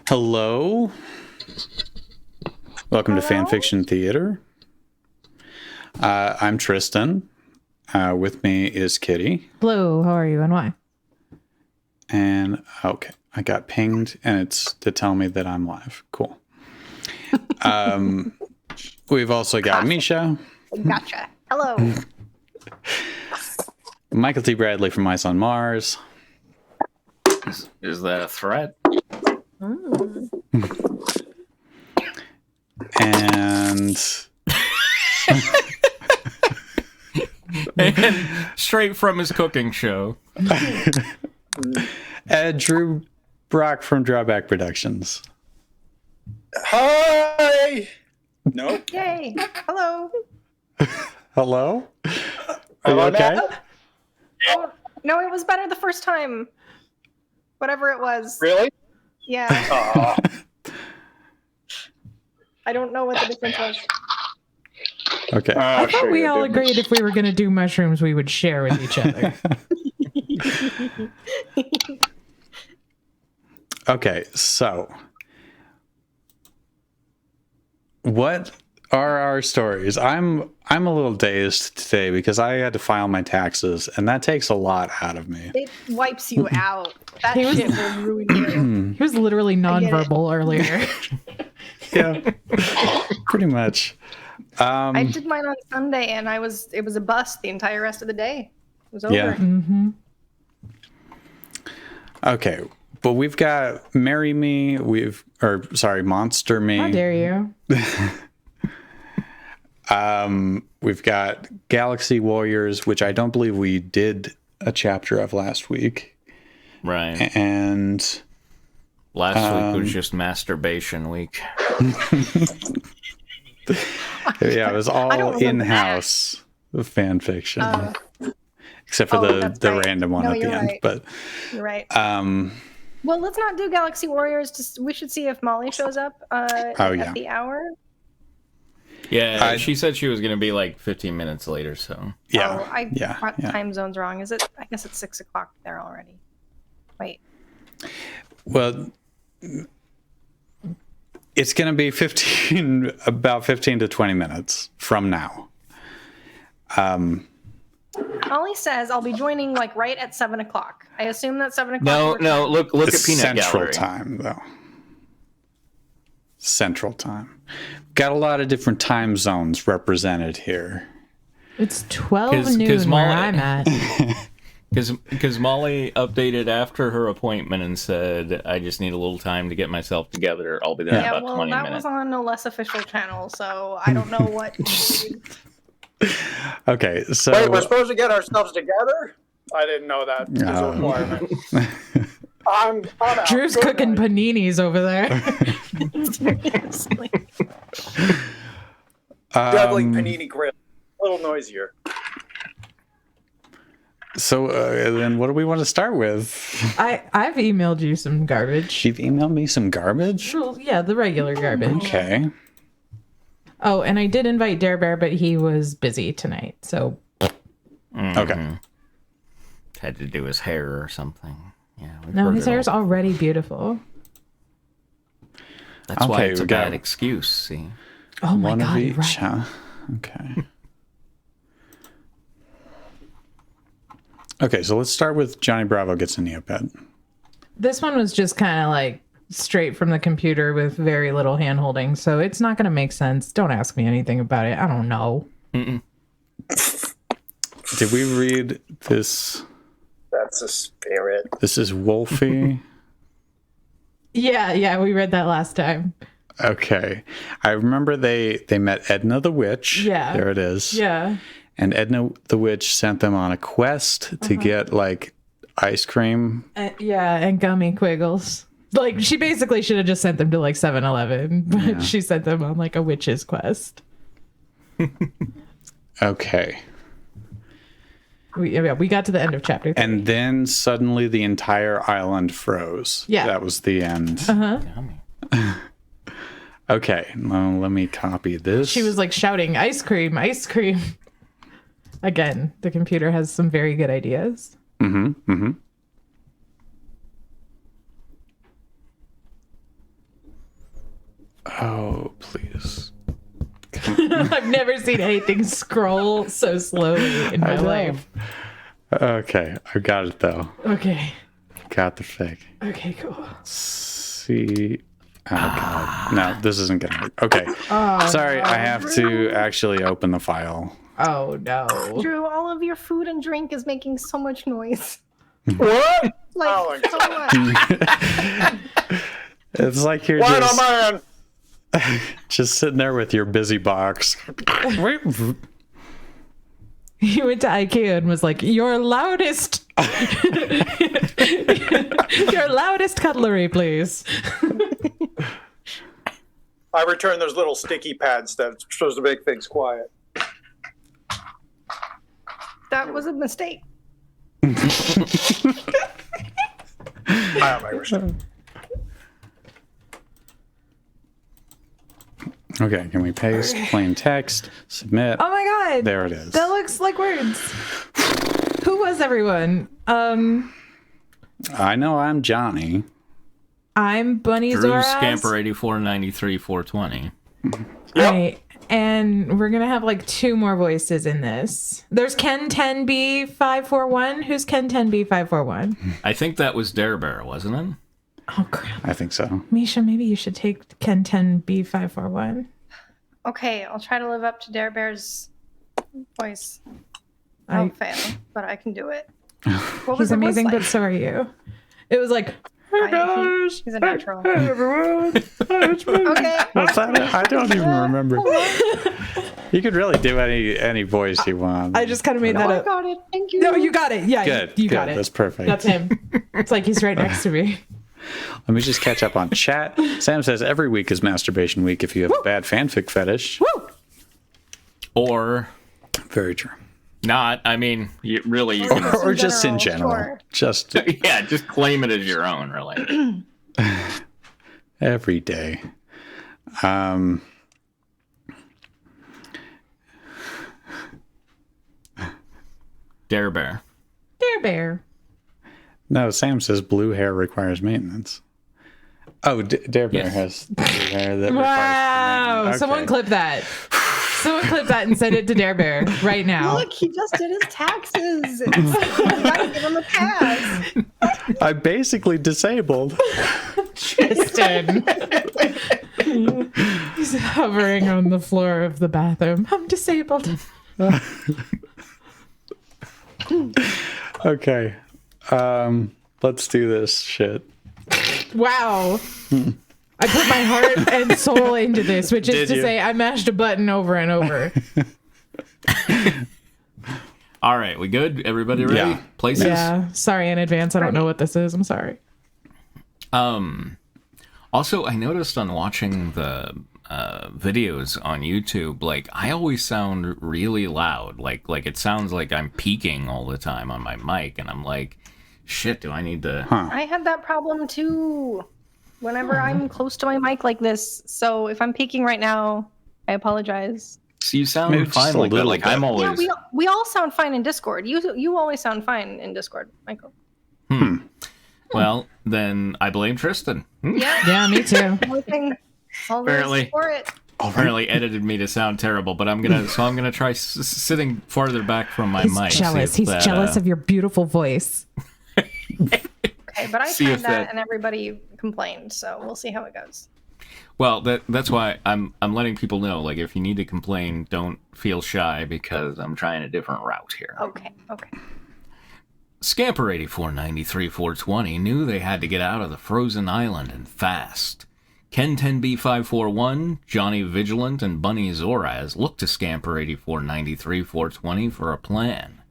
Hello. Welcome to Fanfiction Theater. I'm Tristan. With me is Kitty. Hello, how are you and why? And okay, I got pinged and it's to tell me that I'm live. Cool. We've also got Misha. Gotcha. Hello. Michael T. Bradley from Ice on Mars. Is that a threat? And And straight from his cooking show. Drew Brock from Drawback Productions. Hi. No. Yay. Hello. Hello? Are you okay? Oh, no, it was better the first time. Whatever it was. Really? Yeah. Aw. I don't know what the difference was. Okay. I thought we all agreed if we were going to do mushrooms, we would share with each other. Okay, so what are our stories? I'm a little dazed today because I had to file my taxes, and that takes a lot out of me. It wipes you out. That He was- shit will ruin you. He was literally nonverbal earlier. Yeah, pretty much. I did mine on Sunday, and it was a bust the entire rest of the day. It was over. Yeah. Mm-hmm. Okay, but we've got Marry Me. Monster Me. How dare you? We've got Galaxy Warriors, which I don't believe we did a chapter of last week, Right. and Last week was just masturbation week. yeah, it was I don't all remember in-house fan fiction, except for that's the right. random one No, at the you're end. right. But You're right. Well, let's not do Galaxy Warriors. We should see if Molly shows up yeah. at the hour. Yeah, she said she was going to be like 15 minutes later, so. yeah, Oh, I got yeah. time zones wrong. Is it? I guess it's 6 o'clock there already. Wait. Well, it's going to be about 15 to 20 minutes from now. Molly says I'll be joining like right at 7 o'clock. I assume that 7 o'clock. No, look It's at Peanut Central Gallery. Time, though. Central Time. Got a lot of different time zones represented here. It's 12 'Cause noon where Molly- I'm at. Because Molly updated after her appointment and said, I just need a little time to get myself together. I'll be there in Yeah, about well, 20 that minutes. was on a less official channel, so I don't know what. Okay, so Wait, we're supposed to get ourselves together? I didn't know that was a No. requirement. I'm out. Drew's Good cooking night. paninis over there. Seriously. Juggling panini grill. A little noisier. So then what do we want to start with? I've emailed you some garbage. You've emailed me some garbage? Well, yeah, the regular garbage. Okay. Oh, and I did invite Dare Bear, but he was busy tonight. So Okay. Had to do his hair or something. Yeah, we've no, heard his it all. hair's already beautiful. That's why Okay, it's we a got- bad excuse, see? Oh my One god, of you're each, right. huh? Okay. Okay, so let's start with Johnny Bravo gets a Neopet. This one was just kind of like straight from the computer with very little hand holding, so it's not going to make sense. Don't ask me anything about it. I don't know. Did we read this? That's a spirit. This is Wolfie. Yeah, we read that last time. Okay. I remember they met Edna the Witch. Yeah. There it is. Yeah. And Edna the Witch sent them on a quest to get like ice cream. And gummy quiggles. Like, she basically should have just sent them to like 7-Eleven, but she sent them on like a witch's quest. Okay. We got to the end of chapter 3. And then suddenly the entire island froze. Yeah. That was the end. Yummy. Okay. Well, let me copy this. She was like shouting, ice cream, ice cream. Again, the computer has some very good ideas. Oh, please. I've never seen anything scroll so slowly in my life. Okay, I got it though. Okay. Got the fig. Okay, cool. See. Oh god. No, this isn't gonna work. Okay. Sorry, I have to actually open the file. Oh no. Drew, all of your food and drink is making so much noise. What? Like, Oh my so much. It's like you're What a man! just sitting there with your busy box. He went to IKEA and was like, your loudest cutlery, please. I returned those little sticky pads that's supposed to make things quiet. That was a mistake. I understand. Okay, can we paste plain text? Submit. Oh my god. There it is. That looks like words. Who was everyone? I know I'm Johnny. I'm Bunny Drew Zoras. Scamper 8493 420. Right. And we're gonna have like 2 more voices in this. There's Ken 10B541. Who's Ken 10B541? I think that was Dare Bear, wasn't it? Oh crap. I think so. Misha, maybe you should take Ken 10B541. Okay, I'll try to live up to Dare Bear's voice. I'll fail, but I can do it. What He's was the amazing, voice but like? so are you. It was like, hey guys, He's a natural. Hey everyone. Okay. What's that? I don't even remember. You could really do any voice you want. I just kind of made Oh, that I up. got it. Thank you. No, you got it. Yeah, Good. you got good. it. That's perfect. That's him. It's like he's right next to me. Let me just catch up on chat. Sam says every week is masturbation week if you have a bad fanfic fetish. Woo! Or Very true. not. I mean, you can. Or just in general. sure. Just Yeah, just claim it as your own, really. every day. Dare Bear. Dare Bear. No, Sam says blue hair requires maintenance. Oh, Dare Bear Yes. has blue hair that Wow. requires maintenance. Someone Okay. clip that. Someone clip that and send it to Dare Bear right now. Look, he just did his taxes. You gotta give him a pass. I'm basically disabled. Tristan. He's hovering on the floor of the bathroom. I'm disabled. Okay. Let's do this shit. Wow. I put my heart and soul into this, which is Did to you? say I mashed a button over and over. All right, we good? Everybody ready? Yeah. Places? Yeah. Sorry in advance. I don't know what this is. I'm sorry. Also, I noticed on watching the videos on YouTube, like I always sound really loud. Like it sounds like I'm peaking all the time on my mic, and I'm like, shit, do I need to? I had that problem too. Whenever I'm close to my mic like this, so if I'm peeking right now, I apologize. So you sound Maybe just fine a like that. little Like bit. I'm always. Yeah, we all sound fine in Discord. You always sound fine in Discord, Michael. Well, then I blame Tristan. Yeah. Yeah, me too. Only thing. All Apparently. for it. Apparently edited me to sound terrible, but I'm gonna try sitting farther back from my He's mic. jealous. He's jealous of your beautiful voice. Okay, but I See tried if that, that- and everybody complained, so we'll see how it goes. Well, that's why I'm letting people know. Like, if you need to complain, don't feel shy because I'm trying a different route here. Okay. Scamper 8493 420 knew they had to get out of the frozen island and fast. Ken 10B541, Johnny Vigilant, and Bunny Zoraz looked to Scamper 8493 420 for a plan.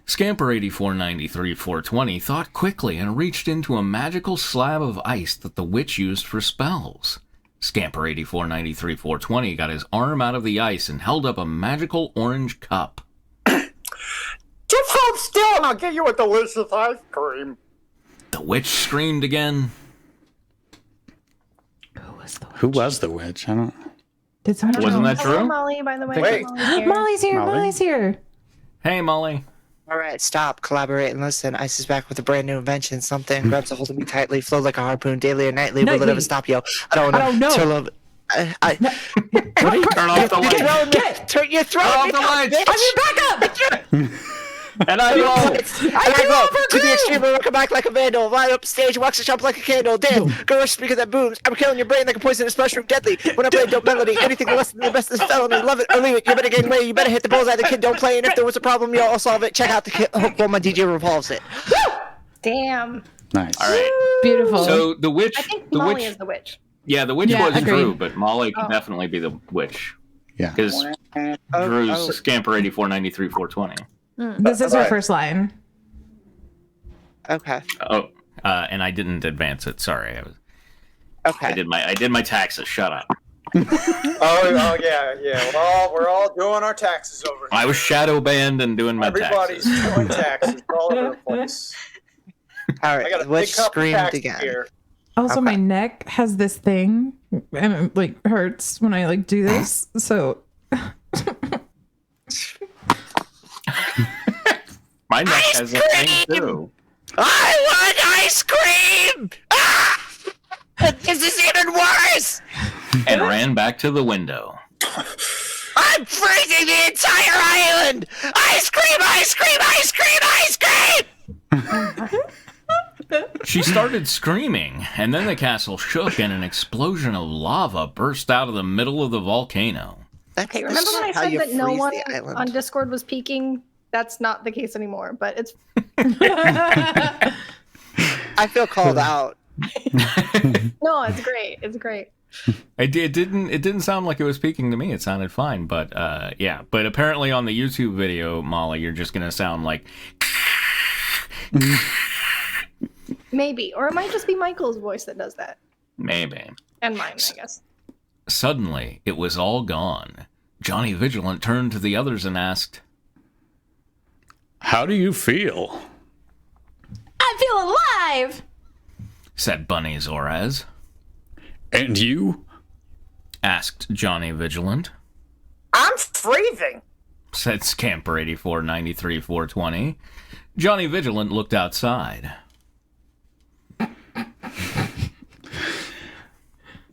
Scamper 8493 420 thought quickly and reached into a magical slab of ice that the witch used for spells. Scamper 8493 420 got his arm out of the ice and held up a magical orange cup. Just hold still and I'll get you a delicious ice cream. The witch screamed again. Who was the witch? I don't. Did someone Wasn't know? that Hello, true? Molly, by the way. Wait. Molly's here. Molly's here. Molly? Molly's here. Hey, Molly. All right, stop, collaborate, and listen. Ice is back with a brand new invention. Something grabs a hold of me tightly, flow like a harpoon, daily or nightly. Will it Nightly. ever stop, yo? I don't know. I don't know. Till love, What are you Turn off the light. You're throwing Turn off me the lights. And I go. To the extreme, I come back like a vandal. Light up stage, wax the shop like a candle. Damn, go rush speaker that booms. I'm killing your brain like a poisonous mushroom, deadly. When I play a dope melody, anything less than the best is felony. Love it or leave it. You better get away. You better hit the bullseye. The kid don't play, and if there was a problem, yo, I'll solve it. Check out the hook while my DJ revolves it. Damn. Nice. All right. Beautiful. So the witch. I think the Molly witch. is the witch. Yeah, the witch Yeah, was agreed. Drew, but Molly could definitely be the witch Yeah. because Drew's Scamper 8493 420. This is her first line. Okay. Oh, and I didn't advance it. Sorry, Okay. I did my taxes. Shut up. Oh yeah. We're all doing our taxes over here. I was shadow banned and doing my Everybody's taxes. doing taxes all over the place. All I right. got a Witch big cup of screamed taxes again. here. Also, Okay. my neck has this thing, and it like hurts when I like do this. So My neck has a thing too. I want ice cream! Ah! This is even worse! And ran back to the window. I'm freezing the entire island! Ice cream, ice cream, ice cream, ice cream! She started screaming, and then the castle shook and an explosion of lava burst out of the middle of the volcano. Okay, remember when I said that no one on Discord was peeking? That's not the case anymore, but it's I feel called out. no, it's great. It's great. It didn't sound like it was speaking to me. It sounded fine, but yeah. But apparently on the YouTube video, Molly, you're just gonna sound like. Maybe. Or it might just be Michael's voice that does that. Maybe. And mine, I guess. Suddenly, it was all gone. Johnny Vigilant turned to the others and asked, How do you feel? I feel alive. said Bunny Zoraz. And you? Asked Johnny Vigilant. I'm freezing. Said Scamper 8493 420. Johnny Vigilant looked outside.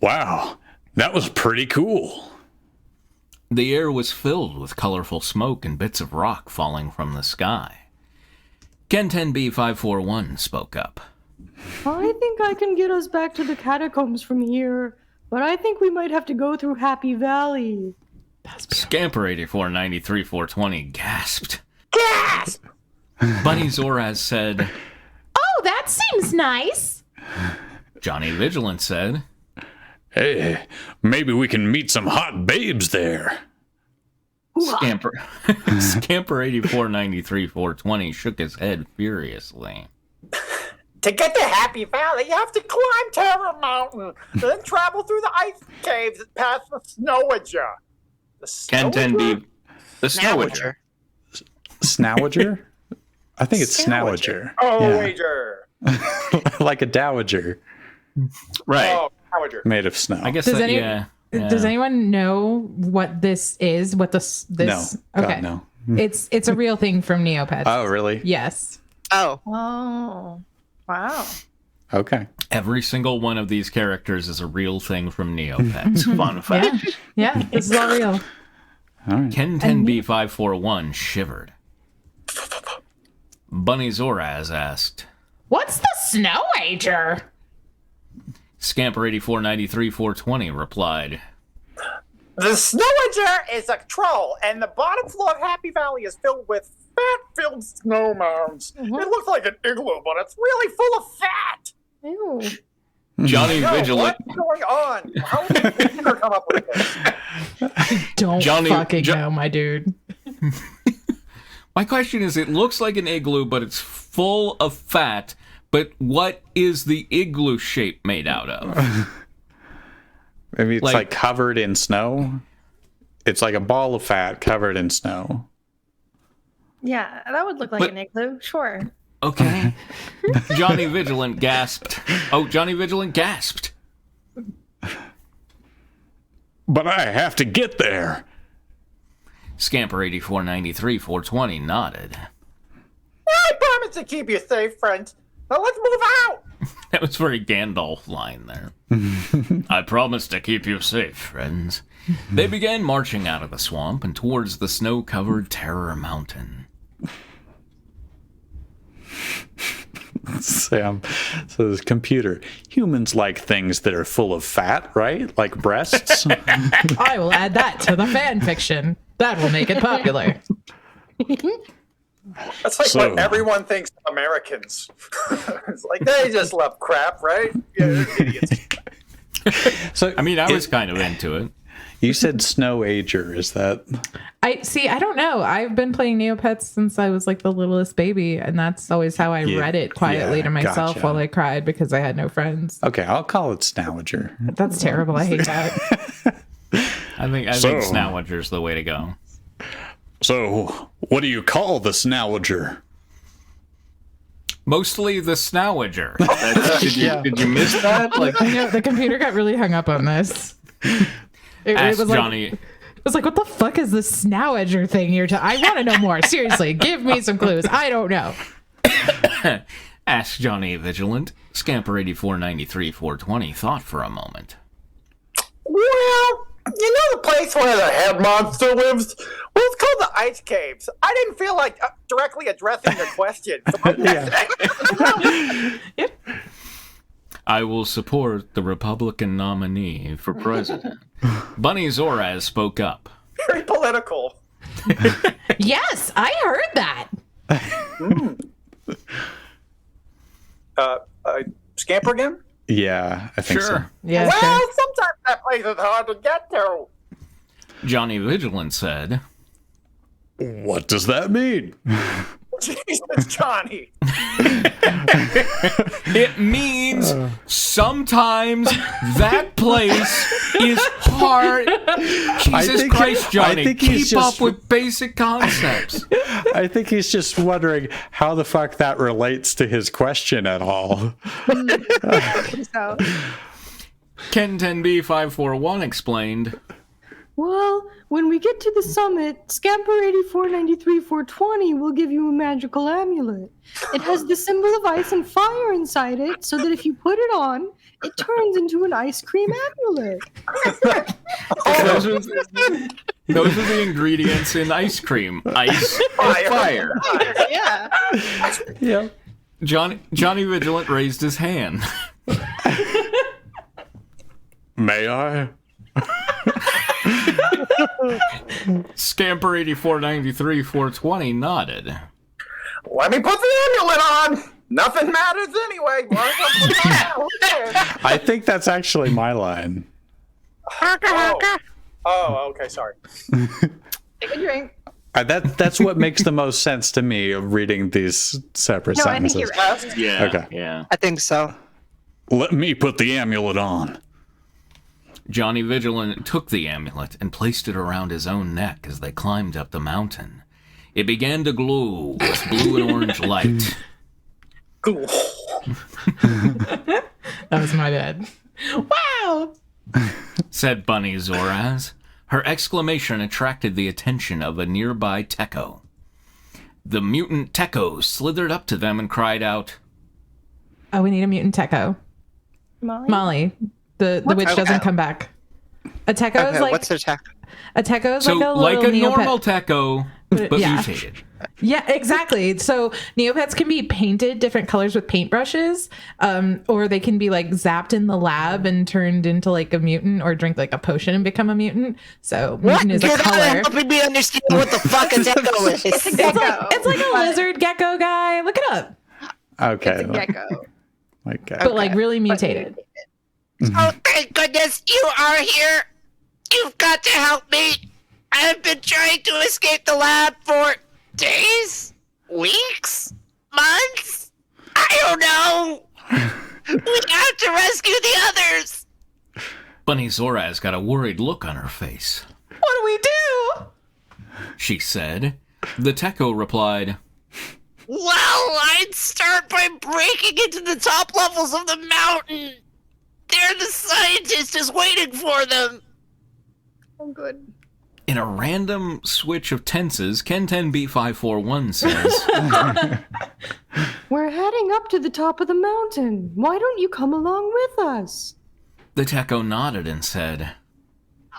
Wow, that was pretty cool. The air was filled with colorful smoke and bits of rock falling from the sky. Ken 10B541 spoke up. I think I can get us back to the catacombs from here, but I think we might have to go through Happy Valley. Scamper 8493 420 gasped. Gasp! Bunny Zoraz said, Oh, that seems nice. Johnny Vigilant said, Hey, maybe we can meet some hot babes there. Scamper 8493 420 shook his head furiously. To get to Happy Valley, you have to climb Terror Mountain, then travel through the ice caves past the Snowager. The Ken Snowager? 10B, the Snowager. Snowager? I think it's Snowager. Oh, wager. Like a dowager Right. Oh, Snowager. made of snow. I guess Does that, any- yeah. Does anyone know what this is? What this? No. God, Okay. no. It's a real thing from Neopets. Oh, really? Yes. Oh, Oh, wow. Okay. Every single one of these characters is a real thing from Neopets. Fun fact. Yeah. Yeah. This is all real. All right. Ken 10B541 shivered. Bunny Zoraz asked, What's the Snow Ager? Scamper 8493 420 replied, The Snowager is a troll, and the bottom floor of Happy Valley is filled with fat-filled snow mounds. It looks like an igloo, but it's really full of fat. Ew. Johnny Yo, Vigilant. what's going on? How did Peter come up with this? Don't Johnny- fucking know, my dude. My question is, it looks like an igloo, but it's full of fat. But what is the igloo shape made out of? Maybe it's Like- like covered in snow. It's like a ball of fat covered in snow. Yeah, that would look like But- an igloo. Sure. Okay. Johnny Vigilant gasped. Oh, Johnny Vigilant gasped. But I have to get there. Scamper 8493 420 nodded. I promise to keep you safe, friend. Now let's move out. That was very Gandalf line there. I promise to keep you safe, friends. They began marching out of the swamp and towards the snow-covered Terror Mountain. Sam, so this computer. Humans like things that are full of fat, right? Like breasts. I will add that to the fan fiction. That will make it popular. That's like So- what everyone thinks of Americans. It's like they just love crap, right? Yeah, they're idiots. So I mean, I was kind of into it. you said Snow Ager. Is that? I don't know. I've been playing Neopets since I was like the littlest baby, and that's always how I Yeah, read it quietly yeah, to myself gotcha. while I cried because I had no friends. Okay, I'll call it Snowager. That's terrible. I hate that. I think So- Snowager's the way to go. So, what do you call the Snowager? Mostly the Snowager. Did you miss that? Like, The computer got really hung up on this. It Ask was like, Johnny. it was like, what the fuck is this Snowager thing you're I want to know more. Seriously, give me some clues. I don't know. Ask Johnny Vigilant. Scamper 8493 420 thought for a moment. Well, you know the place where the head monster lives? Well, it's called the Ice Caves. I didn't feel like directly addressing your question. So I will support the Republican nominee for president. Bunny Zoraz spoke up. very political. Yes, I heard that. Scamper again? Yeah, I think so. Sure. Yeah. Well, sure. sometimes that place is hard to get to. Johnny Vigilant said, What does that mean? Jesus, Johnny. it means sometimes that place is hard. Jesus think- Christ, I Johnny, think he's keep just- up with basic concepts. I think he's just wondering how the fuck that relates to his question at all. So, Ken 10B541 explained, Well, when we get to the summit, Scamper 8493-420 will give you a magical amulet. It has the symbol of ice and fire inside it, so that if you put it on, it turns into an ice cream amulet. those are the ingredients in ice cream. Ice and fire. yeah. Yeah. Johnny Vigilant raised his hand. May I? Scamper 8493 420 nodded. Let me put the amulet on. Nothing matters anyway. I think that's actually my line. Oh, okay, sorry. Take a drink. That's what makes the most sense to me of reading these separate No, I think sentences. you're right. yeah. Okay. Yeah. I think so. Let me put the amulet on. Johnny Vigilant took the amulet and placed it around his own neck as they climbed up the mountain. It began to glow with blue and orange light. Cool. That was my bad. Wow. Said Bunny Zoraz. Her exclamation attracted the attention of a nearby Tekko. The mutant Tekko slithered up to them and cried out, Oh, we need a mutant Tekko. Molly. The witch doesn't come back. A Tekko is Okay, like what's their tech? a Tekko is so like a like little a Neopet. normal Tekko, but yeah. mutated. Yeah, exactly. So Neopets can be painted different colors with paintbrushes, or they can be like zapped in the lab and turned into like a mutant, or drink like a potion and become a mutant. So mutant is a Get out color. of helping me understand what the fuck a Tekko is. It's like a lizard gecko guy. Look it up. Okay. It's a gecko. Okay. But like really mutated. Oh, thank goodness you are here. You've got to help me. I have been trying to escape the lab for days, weeks, months. I don't know. We have to rescue the others. Bunny Zoraz got a worried look on her face. What do we do? She said. The Tekko replied, Well, I'd start by breaking into the top levels of the mountain. There the scientist is waiting for them. Oh, good. In a random switch of tenses, Ken10B541 says, We're heading up to the top of the mountain. Why don't you come along with us? the Techo nodded and said,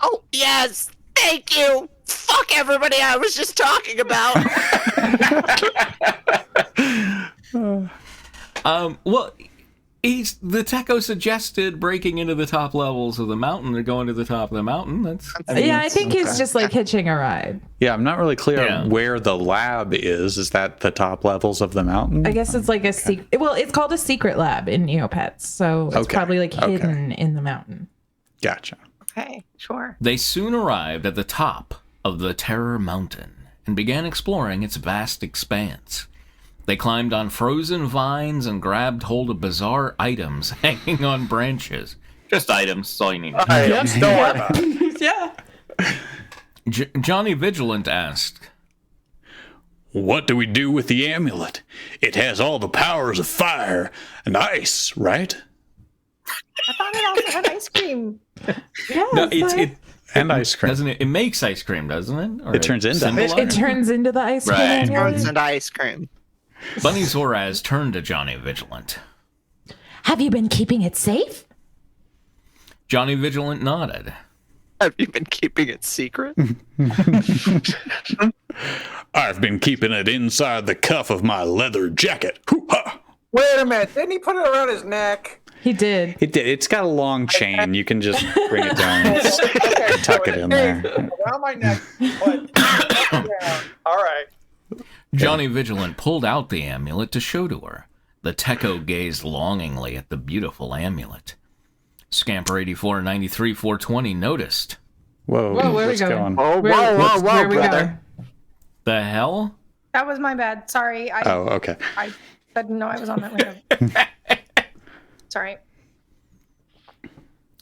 Oh, yes. Thank you. Fuck everybody I was just talking about. well, the Techo suggested breaking into the top levels of the mountain. They're going to the top of the mountain. That's I think he's just like hitching a ride. Yeah, I'm not really clear Yeah. where the lab is. Is that the top levels of the mountain? I guess it's like a secret. Well, it's called a secret lab in Neopets, so it's Okay. probably like Okay. hidden in the mountain. Gotcha. Okay, sure. They soon arrived at the top of the Terror Mountain and began exploring its vast expanse. They climbed on frozen vines and grabbed hold of bizarre items hanging on branches. Just items, that's all you need. Items, don't worry about it. Yeah. Johnny Vigilant asked, What do we do with the amulet? It has all the powers of fire and ice, right? I thought it also had ice cream. Yeah. no, it And ice cream. doesn't it? It makes ice cream, doesn't it? Or It turns into symbolize- It turns into the ice cream. Right. amulet. Turns into ice cream. Bunny Zoraz turned to Johnny Vigilant. Have you been keeping it safe? Johnny Vigilant nodded. Have you been keeping it secret? I've been keeping it inside the cuff of my leather jacket. Hoo-ha! Wait a minute. Didn't he put it around his neck? He did. It did. It's got a long chain. You can just bring it down and tuck it in there. Around my neck. But down. All right. Johnny Vigilant pulled out the amulet to show to her. The Techo gazed longingly at the beautiful amulet. Scamper 8493 noticed. Whoa, Whoa, where are we what's going? going? Oh, Where- whoa, where we brother. going? The hell? That was my bad. Sorry. Oh, okay. I didn't know I was on that window. Sorry.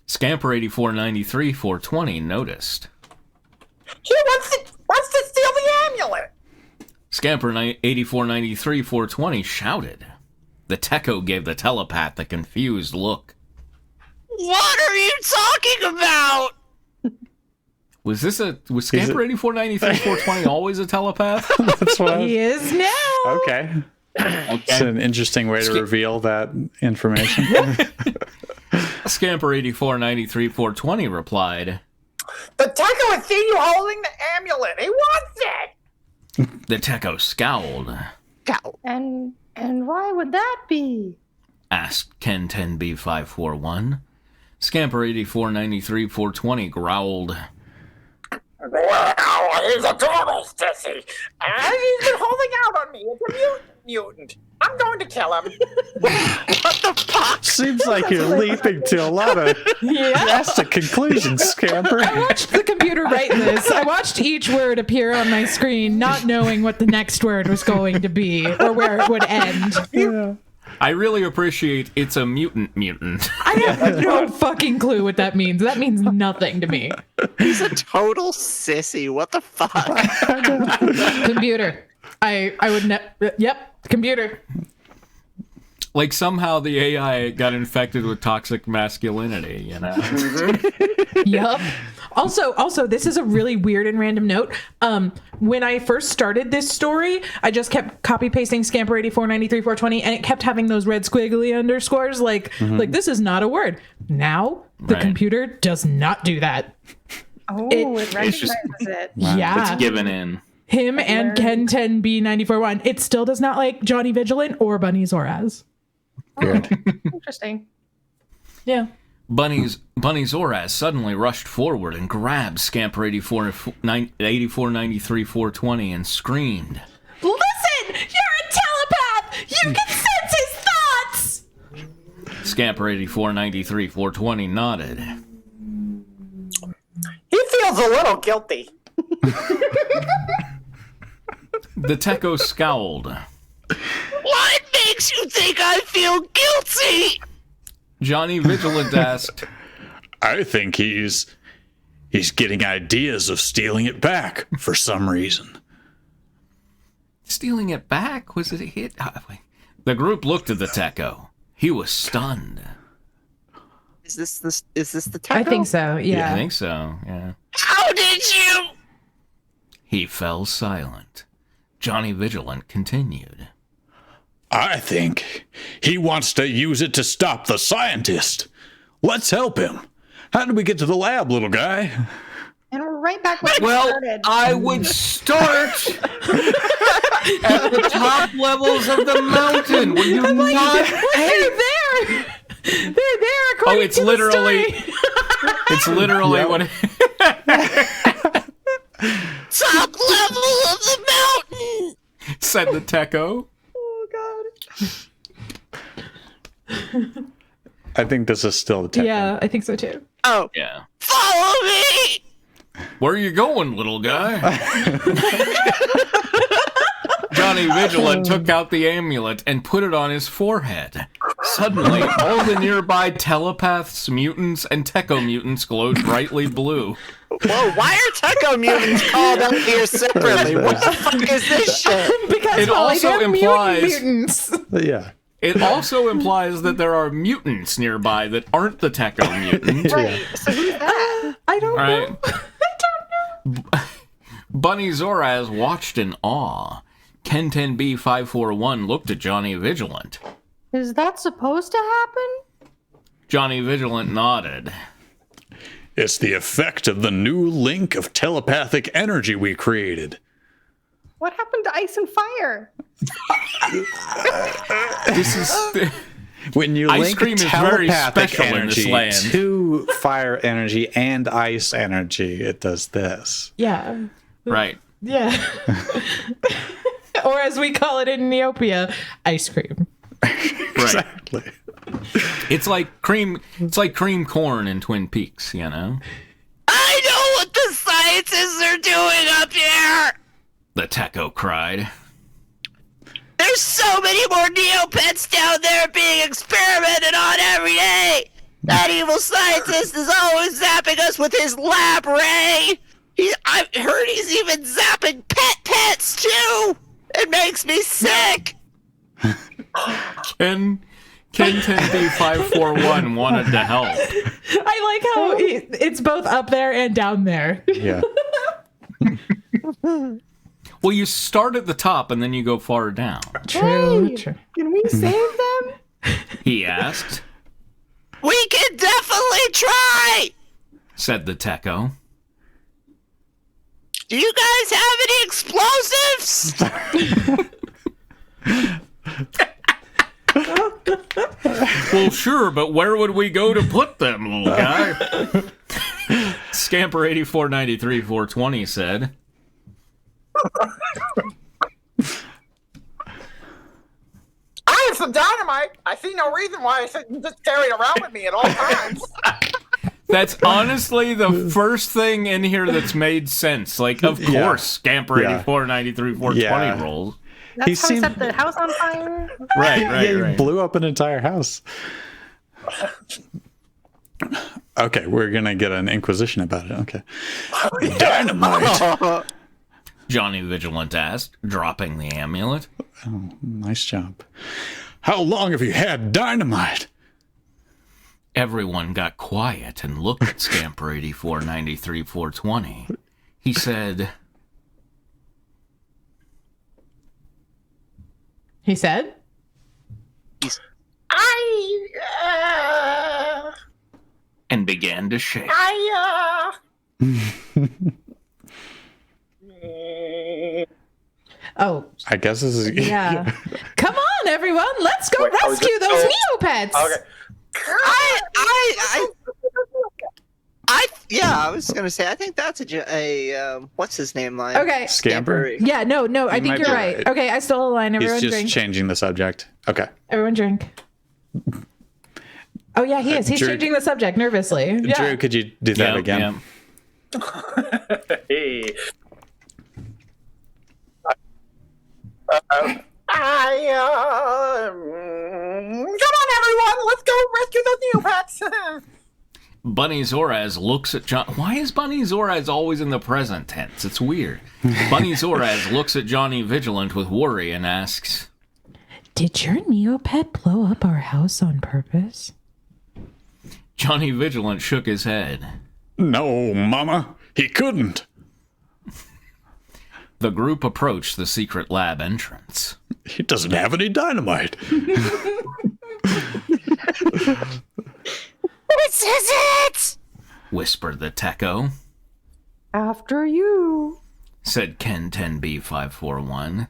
Scamper 8493 noticed. He wants to steal the amulet. Scamper 8493 shouted. The Techo gave the telepath a confused look. What are you talking about? Was Scamper 8493 always a telepath? That's what. He is now. Okay. It's an interesting way to reveal that information. Scamper 8493 replied. The Techo has seen you holding the amulet. He wants it. The Techo scowled. Go. And why would that be? Asked Ken10B541. Scamper 8493 growled. Wow, he's a total sissy. And he's been holding out on me. It's a mutant. I'm going to kill him. What the fuck? Seems like you're leaping to a lot of drastic conclusions, Scamper. I watched the computer write this. I watched each word appear on my screen, not knowing what the next word was going to be or where it would end. Yeah. I really appreciate it's a mutant. I have no fucking clue what that means. That means nothing to me. He's a total sissy. What the fuck? Computer. I would yep, computer. Like somehow the AI got infected with toxic masculinity, you know? Yup. Also, this is a really weird and random note. When I first started this story, I just kept copy pasting Scamper 8493 and it kept having those red squiggly underscores. Like this is not a word. Now the Right. computer does not do that. Oh, It- it recognizes it. Yeah, It's given in. him and Ken10B941. It still does not like Johnny Vigilant or Bunny Zoraz. Weird. Interesting. Yeah. Bunny Zoraz suddenly rushed forward and grabbed Scamper 8493 and screamed. Listen, you're a telepath. You can sense his thoughts. Scamper 8493 nodded. He feels a little guilty. The Techo scowled. What makes you think I feel guilty? Johnny Vigilant asked, I think he's getting ideas of stealing it back for some reason. stealing it back? Was it a hit? The group looked at the Techo. He was stunned. Is this the Techo? I think so. Yeah. I think so, yeah. How did you? He fell silent. Johnny Vigilant continued. I think he wants to use it to stop the scientist. Let's help him. How did we get to the lab, little guy? And we're right back where we Well, started. I would start at the top levels of the mountain. Will you not? They're there. They're there. According Oh, it's to literally. The story. It's literally what. Top level of the mountain! Said the techo. Oh god. I think this is still the tech. Yeah, I think so too. Oh, Yeah. follow me! Where are you going, little guy? Johnny Vigilant took out the amulet and put it on his forehead. Suddenly, all the nearby telepaths, mutants, and techo mutants glowed brightly blue. Whoa, why are Techo mutants called out here separately? What the fuck is this shit? Because It well, also they're implies- mutants. Yeah. It also implies that there are mutants nearby that aren't the techo mutant. Right. So who's that? I don't Right. know. I don't know. Bunny Zoraz watched in awe. Ken 10B541 looked at Johnny Vigilant. Is that supposed to happen? Johnny Vigilant nodded. It's the effect of the new link of telepathic energy we created. What happened to ice and fire? This is... When you Ice link cream is very telepathic special in this energy land. to fire energy and ice energy, it does this. Yeah. Right. Yeah. Or as we call it in Neopia, ice cream. Right. Exactly. It's like cream corn in Twin Peaks, you know? I know what the scientists are doing up here! The techo cried. There's so many more Neopets down there being experimented on every day! That evil scientist is always zapping us with his lab ray! I've heard he's even zapping pets too! It makes me sick! Ken 10B541 wanted to help. I like how it's both up there and down there. Yeah. Well, you start at the top and then you go far down. True. Hey, True. Can we save them? He asked, We can definitely try! said the techo. Do you guys have any explosives? Well, sure, but where would we go to put them, little guy? Scamper 8493 420 said. I have some dynamite. I see no reason why I shouldn't just carry it around with me at all times. That's honestly the first thing in here that's made sense. Like, of Yeah. course, Scamper Yeah. 8493 420 Yeah. rolls. That's He how seemed- I set the house on fire. Right, Yeah, right, you right. blew up an entire house. Okay, we're gonna get an inquisition about it. Okay. Dynamite. Johnny Vigilant asked, dropping the amulet. Nice job. How long have you had dynamite? Everyone got quiet and looked at Scamper 8493 420. He said, He said? and began to shake. Oh, I guess this is yeah. Come on, everyone. Let's go Wait, I was rescue just- those oh, Neopets. Okay. I was gonna say, I think that's what's his name line? Okay. Scamper. Yeah, no, I think might you're be right. right. Okay, I stole a line. He's Everyone just drink. changing the subject. Okay. Everyone drink. Oh, yeah, he is. He's Drew- changing the subject nervously. Yeah. Drew, could you do that again? Hey. Come on, everyone! Let's go rescue those Neopets! Bunny Zoraz looks at John. Why is Bunny Zoraz always in the present tense? It's weird. Bunny Zoraz looks at Johnny Vigilant with worry and asks, Did your Neopet blow up our house on purpose? Johnny Vigilant shook his head. No, Mama. He couldn't. The group approached the secret lab entrance. He doesn't have any dynamite. This is it! Whispered the Techo. After you. Said Ken 10B541.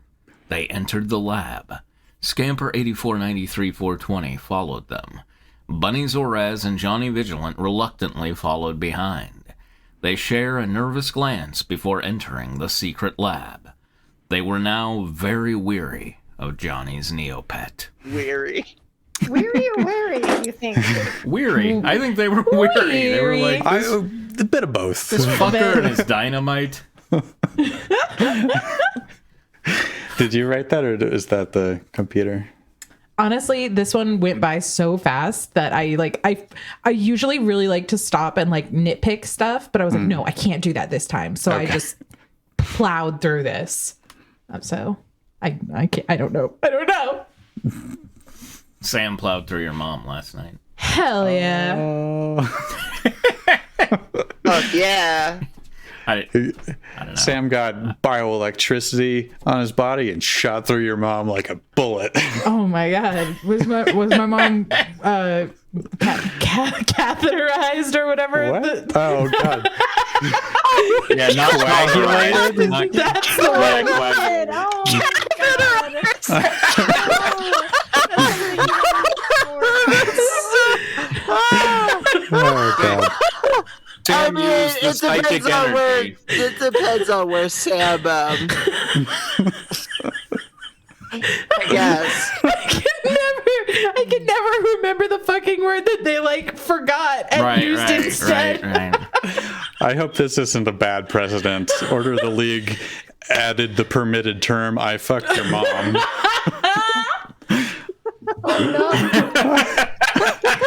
They entered the lab. Scamper 8493-420 followed them. Bunny Zoraz and Johnny Vigilant reluctantly followed behind. They share a nervous glance before entering the secret lab. They were now very weary of Johnny's Neopet. Weary. Weary or wary, you think? Weary? I think they were weary. They were like, A bit of both. this fucker and his dynamite. Did you write that, or is that the computer? Honestly, this one went by so fast that I usually really like to stop and like nitpick stuff, but I was like, no, I can't do that this time. So I just plowed through this. So I can't, I don't know. Sam plowed through your mom last night. Hell yeah. Oh, yeah. I don't know. Sam got bioelectricity on his body and shot through your mom like a bullet. Oh my god. Was my mom catheterized or whatever? What? Oh god. Yeah, not coagulated. That's the one. Oh god. Sam used the psychic energy. It depends on where Sam, I guess. I can never remember the fucking word that they like forgot and used instead. Right. I hope this isn't a bad precedent. Order of the League added the permitted term, I fucked your mom.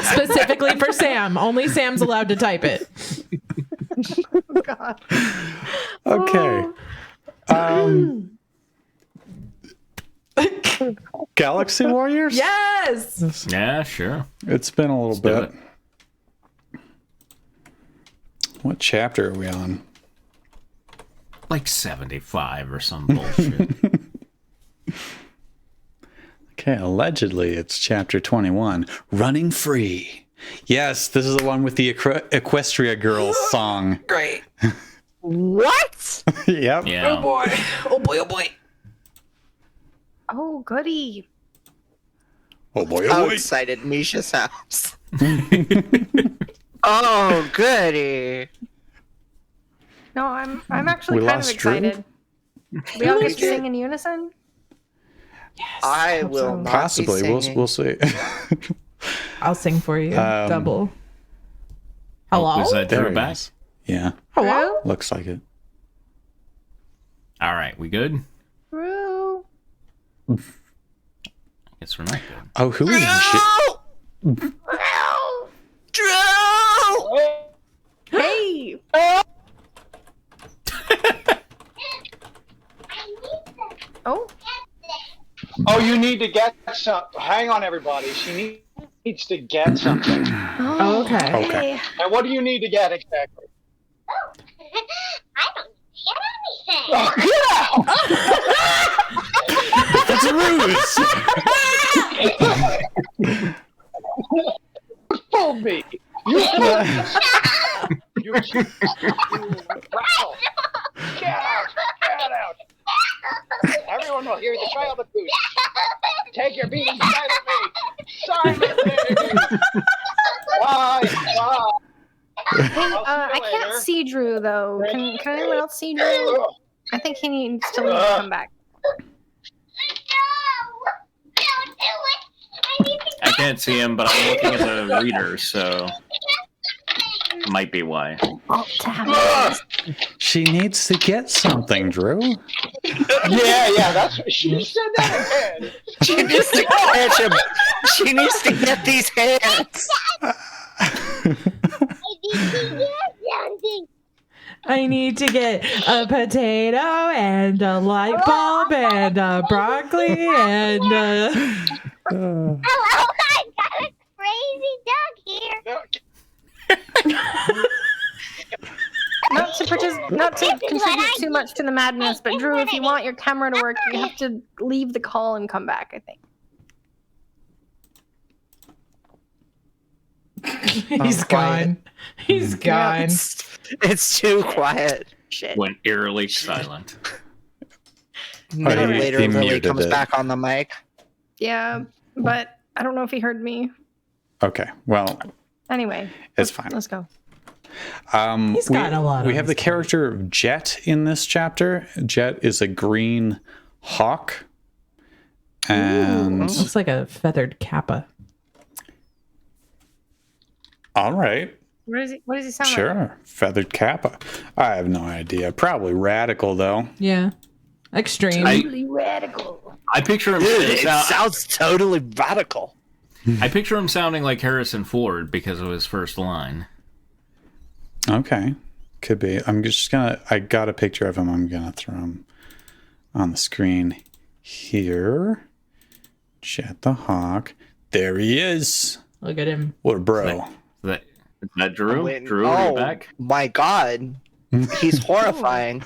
Specifically for Sam. Only Sam's allowed to type it. God. Okay. Galaxy Warriors? Yes. Yeah, sure. It's been a little do bit. What chapter are we on? Like 75 or some bullshit. Okay, allegedly it's chapter 21, Running Free. Yes, this is the one with the Equestria Girls song. Great. What? Yep. Yeah. Oh boy. Oh boy. Oh boy. Oh, goody. Oh boy, How oh boy. excited Misha's house. Oh, goody. No, I'm actually We kind of lost Drew? excited. We all get to sing in unison? I will not Possibly. be singing. We'll see. I'll sing for you. Double. Hello? Was that There Drew he back? is. Yeah, Hello? looks like it. All right, we good? Drew. Guess we're not good. Oh, who is Drew! Drew! Hey! Oh, Oh, you need to get some. Hang on, everybody. She needs to get something. Oh, okay. Okay. And what do you need to get exactly? I don't get anything. Oh, get out! It's a ruse. You fooled me. You fooled me. You rattle. Get out. Get out. Everyone will hear the child abuse. Take your beating silently. Why? hey, I can't see Drew though. Can anyone else see Drew? I think he needs to leave and come back. Don't do it. I need to I can't see him, but I'm looking at the reader, so might be why. She needs to get something, Drew. Yeah, that's what she said that again. She needs to catch him. She needs to get these hands. I need to get a potato and a light bulb and a broccoli and Hello, I got a crazy dog here. Not to not to contribute too much to the madness, but Drew, if you want your camera to work, you have to leave the call and come back, I think. He's gone. He's gone. It's too quiet. Shit. Went eerily silent. Minute he later, Lily muted comes it. back on the mic. Yeah, but I don't know if he heard me. Okay, well, Anyway, it's fine. let's go. He's got a lot We on have his the character of Jet in this chapter. Jet is a green hawk. And Looks like a feathered kappa. all right, What does he sound like? sure. Feathered kappa. I have no idea. Probably radical, though. Yeah. Extreme. Really radical. I picture him. Dude, it sounds totally radical. I picture him sounding like Harrison Ford because of his first line. Okay. Could be. I'm just gonna. I got a picture of him. I'm gonna throw him on the screen here. Jet the hawk. There he is. Look at him. What a bro. Is that Drew? Wait, Drew, are you oh back? my god. He's horrifying.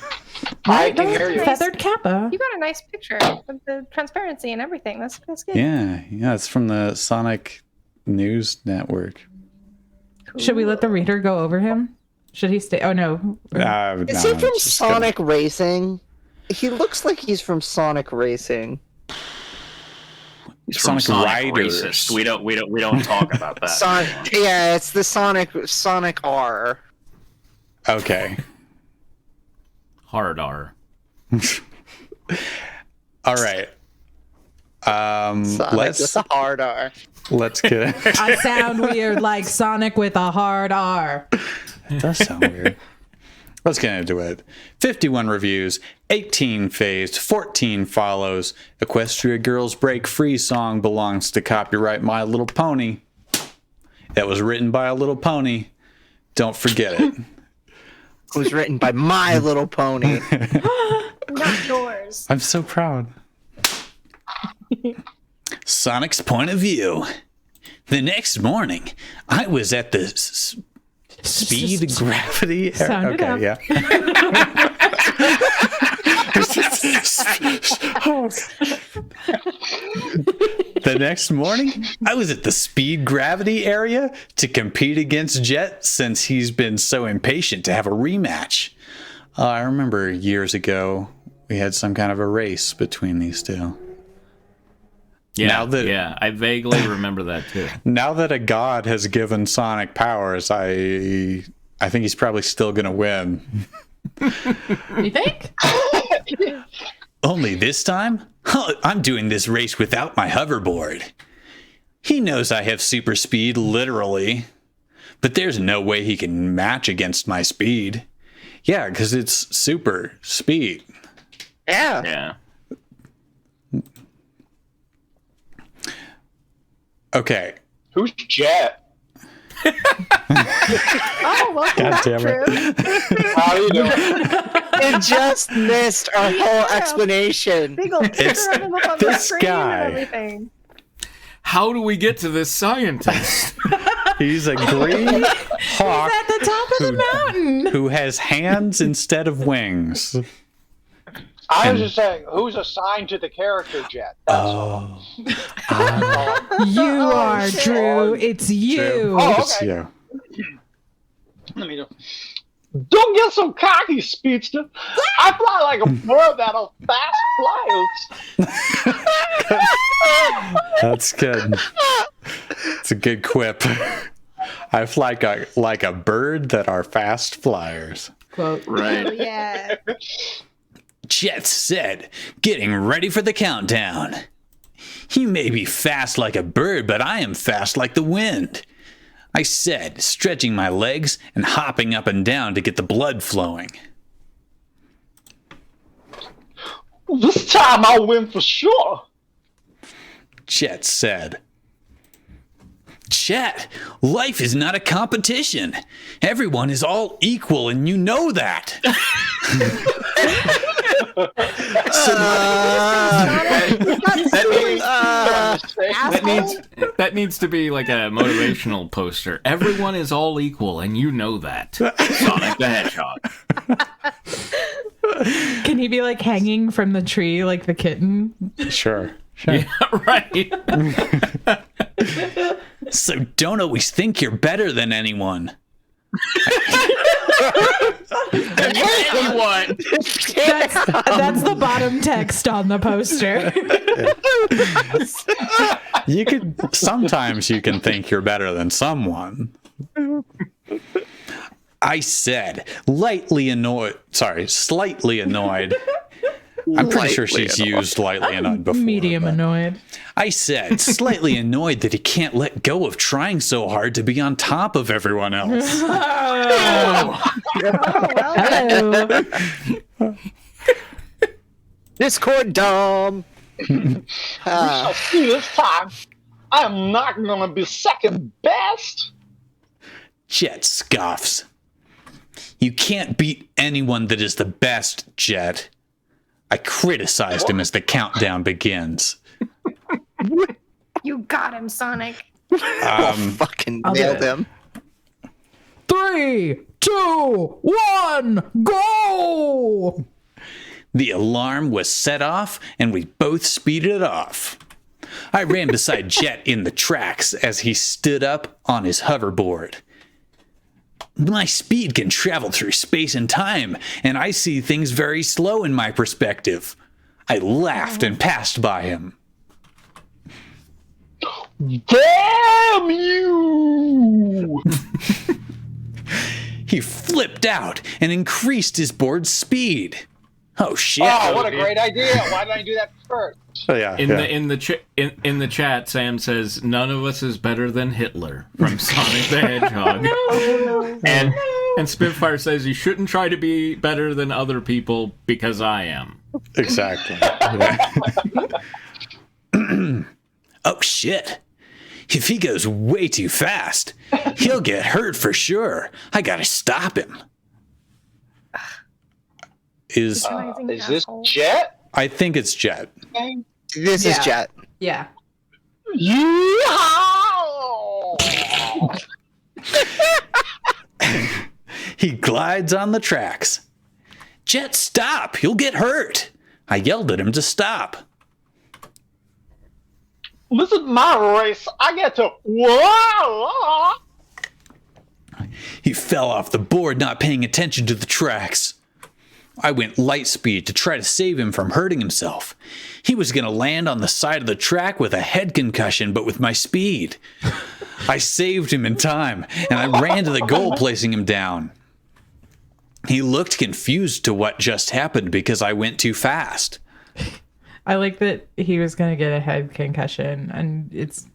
I That was a feathered kappa. You got a nice picture of the transparency and everything. That's good. Yeah, it's from the Sonic News Network. Should we let the reader go over him? Should he stay? Oh, no. Is he from Sonic Racing? He looks like he's from Sonic Racing. He's from Sonic Sonic Riders. Racist. We don't talk about that. Yeah, it's the Sonic R. Okay. Hard R. All right. Sonic Let's with a hard R. get. I sound weird like Sonic with a hard R. It does sound weird. Let's get into it. 51 reviews, 18 phased, 14 follows. Equestria Girls Break Free song belongs to copyright My Little Pony. That was written by a little pony. Don't forget it. It was written by My Little Pony. Not yours. I'm so proud. Sonic's point of view. The next morning, I was at the speed gravity. Sound it okay, up. yeah. The next morning, I was at the speed gravity area to compete against Jet since he's been so impatient to have a rematch. I remember years ago we had some kind of a race between these two. Yeah, I vaguely remember that too. Now that a god has given Sonic powers, I think he's probably still going to win. You think? Only this time, I'm doing this race without my hoverboard. He knows I have super speed, literally. But there's no way he can match against my speed. Yeah, because it's super speed. Yeah. Yeah. Okay. Who's Jet? Oh, welcome God back, damn Drew. it. How you doing? You just missed our whole explanation. Big old picture of him up on the this screen guy. and everything. How do we get to this scientist? He's a green hawk At the top of the mountain. who has hands instead of wings. I was just saying, who's assigned to the character Jet? That's all. You are, shit. Drew. It's you. Oh, It's okay. you. Let me do. Don't get so cocky, speedster. I fly like a bird that'll fast fly. That's good. It's a good quip. I fly like a bird that are fast flyers. Quote. Right. Yeah. Jet said, getting ready for the countdown. He may be fast like a bird, but I am fast like the wind. I said, stretching my legs and hopping up and down to get the blood flowing. This time I'll win for sure. Jet said. Jet, life is not a competition. Everyone is all equal, and you know that. That needs to be like a motivational poster. Everyone is all equal, and you know that. Sonic the Hedgehog. Can he be like hanging from the tree like the kitten? Sure. Yeah, right. So don't always think you're better than anyone. Anyone. That's the bottom text on the poster. Sometimes you can think you're better than someone. I said, slightly annoyed. I'm pretty sure she's used lightly annoyed before. Medium annoyed. I said, slightly annoyed that he can't let go of trying so hard to be on top of everyone else. Hello. Discord dumb. See, this time, I am not going to be second best. Jet scoffs. You can't beat anyone that is the best, Jet. I criticized him as the countdown begins. You got him, Sonic. Fucking nailed him. 3, 2, 1, go! The alarm was set off, and we both speeded off. I ran beside Jet in the tracks as he stood up on his hoverboard. My speed can travel through space and time, and I see things very slow in my perspective. I laughed and passed by him. Damn you! He flipped out and increased his board's speed. Oh shit! Oh, what a great idea! Why didn't I do that first? Oh, yeah, In the chat, Sam says none of us is better than Hitler from Sonic the Hedgehog. And Spitfire says you shouldn't try to be better than other people because I am. Exactly. Oh shit! If he goes way too fast, he'll get hurt for sure. I gotta stop him. Is this Jet? I think it's Jet. This is Jet. Yeah. He glides on the tracks. Jet, stop! You'll get hurt. I yelled at him to stop. This is my race. I get to. Whoa! He fell off the board, not paying attention to the tracks. I went light speed to try to save him from hurting himself. He was going to land on the side of the track with a head concussion, but with my speed. I saved him in time, and I ran to the goal, placing him down. He looked confused to what just happened because I went too fast. I like that he was going to get a head concussion, and it's,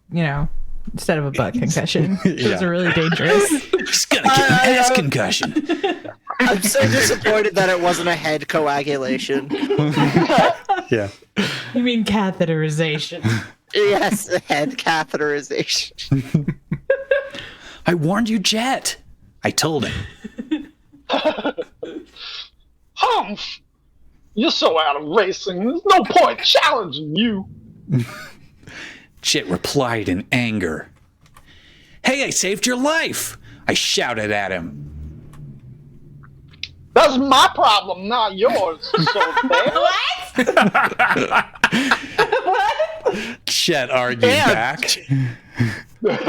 instead of a butt concussion. Those are really dangerous. He's going to get an ass concussion. I'm so disappointed that it wasn't a head coagulation. Yeah. You mean catheterization? Yes, head catheterization. I warned you, Jet. I told him. Humph! You're so out of racing. There's no point challenging you. Jet replied in anger. Hey, I saved your life! I shouted at him. That's my problem, not yours. So What? Jet argued back.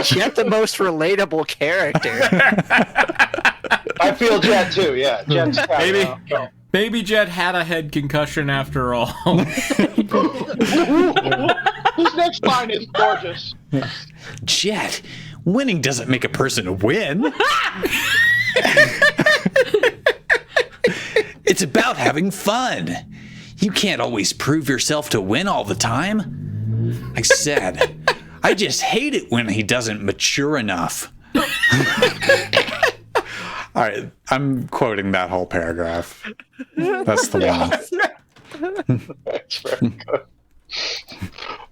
Jet, the most relatable character. I feel Jet too, yeah. Jet's Maybe Jet had a head concussion after all. This next line is gorgeous. Jet, winning doesn't make a person win. It's about having fun. You can't always prove yourself to win all the time. I said, I just hate it when he doesn't mature enough. All right, I'm quoting that whole paragraph. That's the one. That's very good.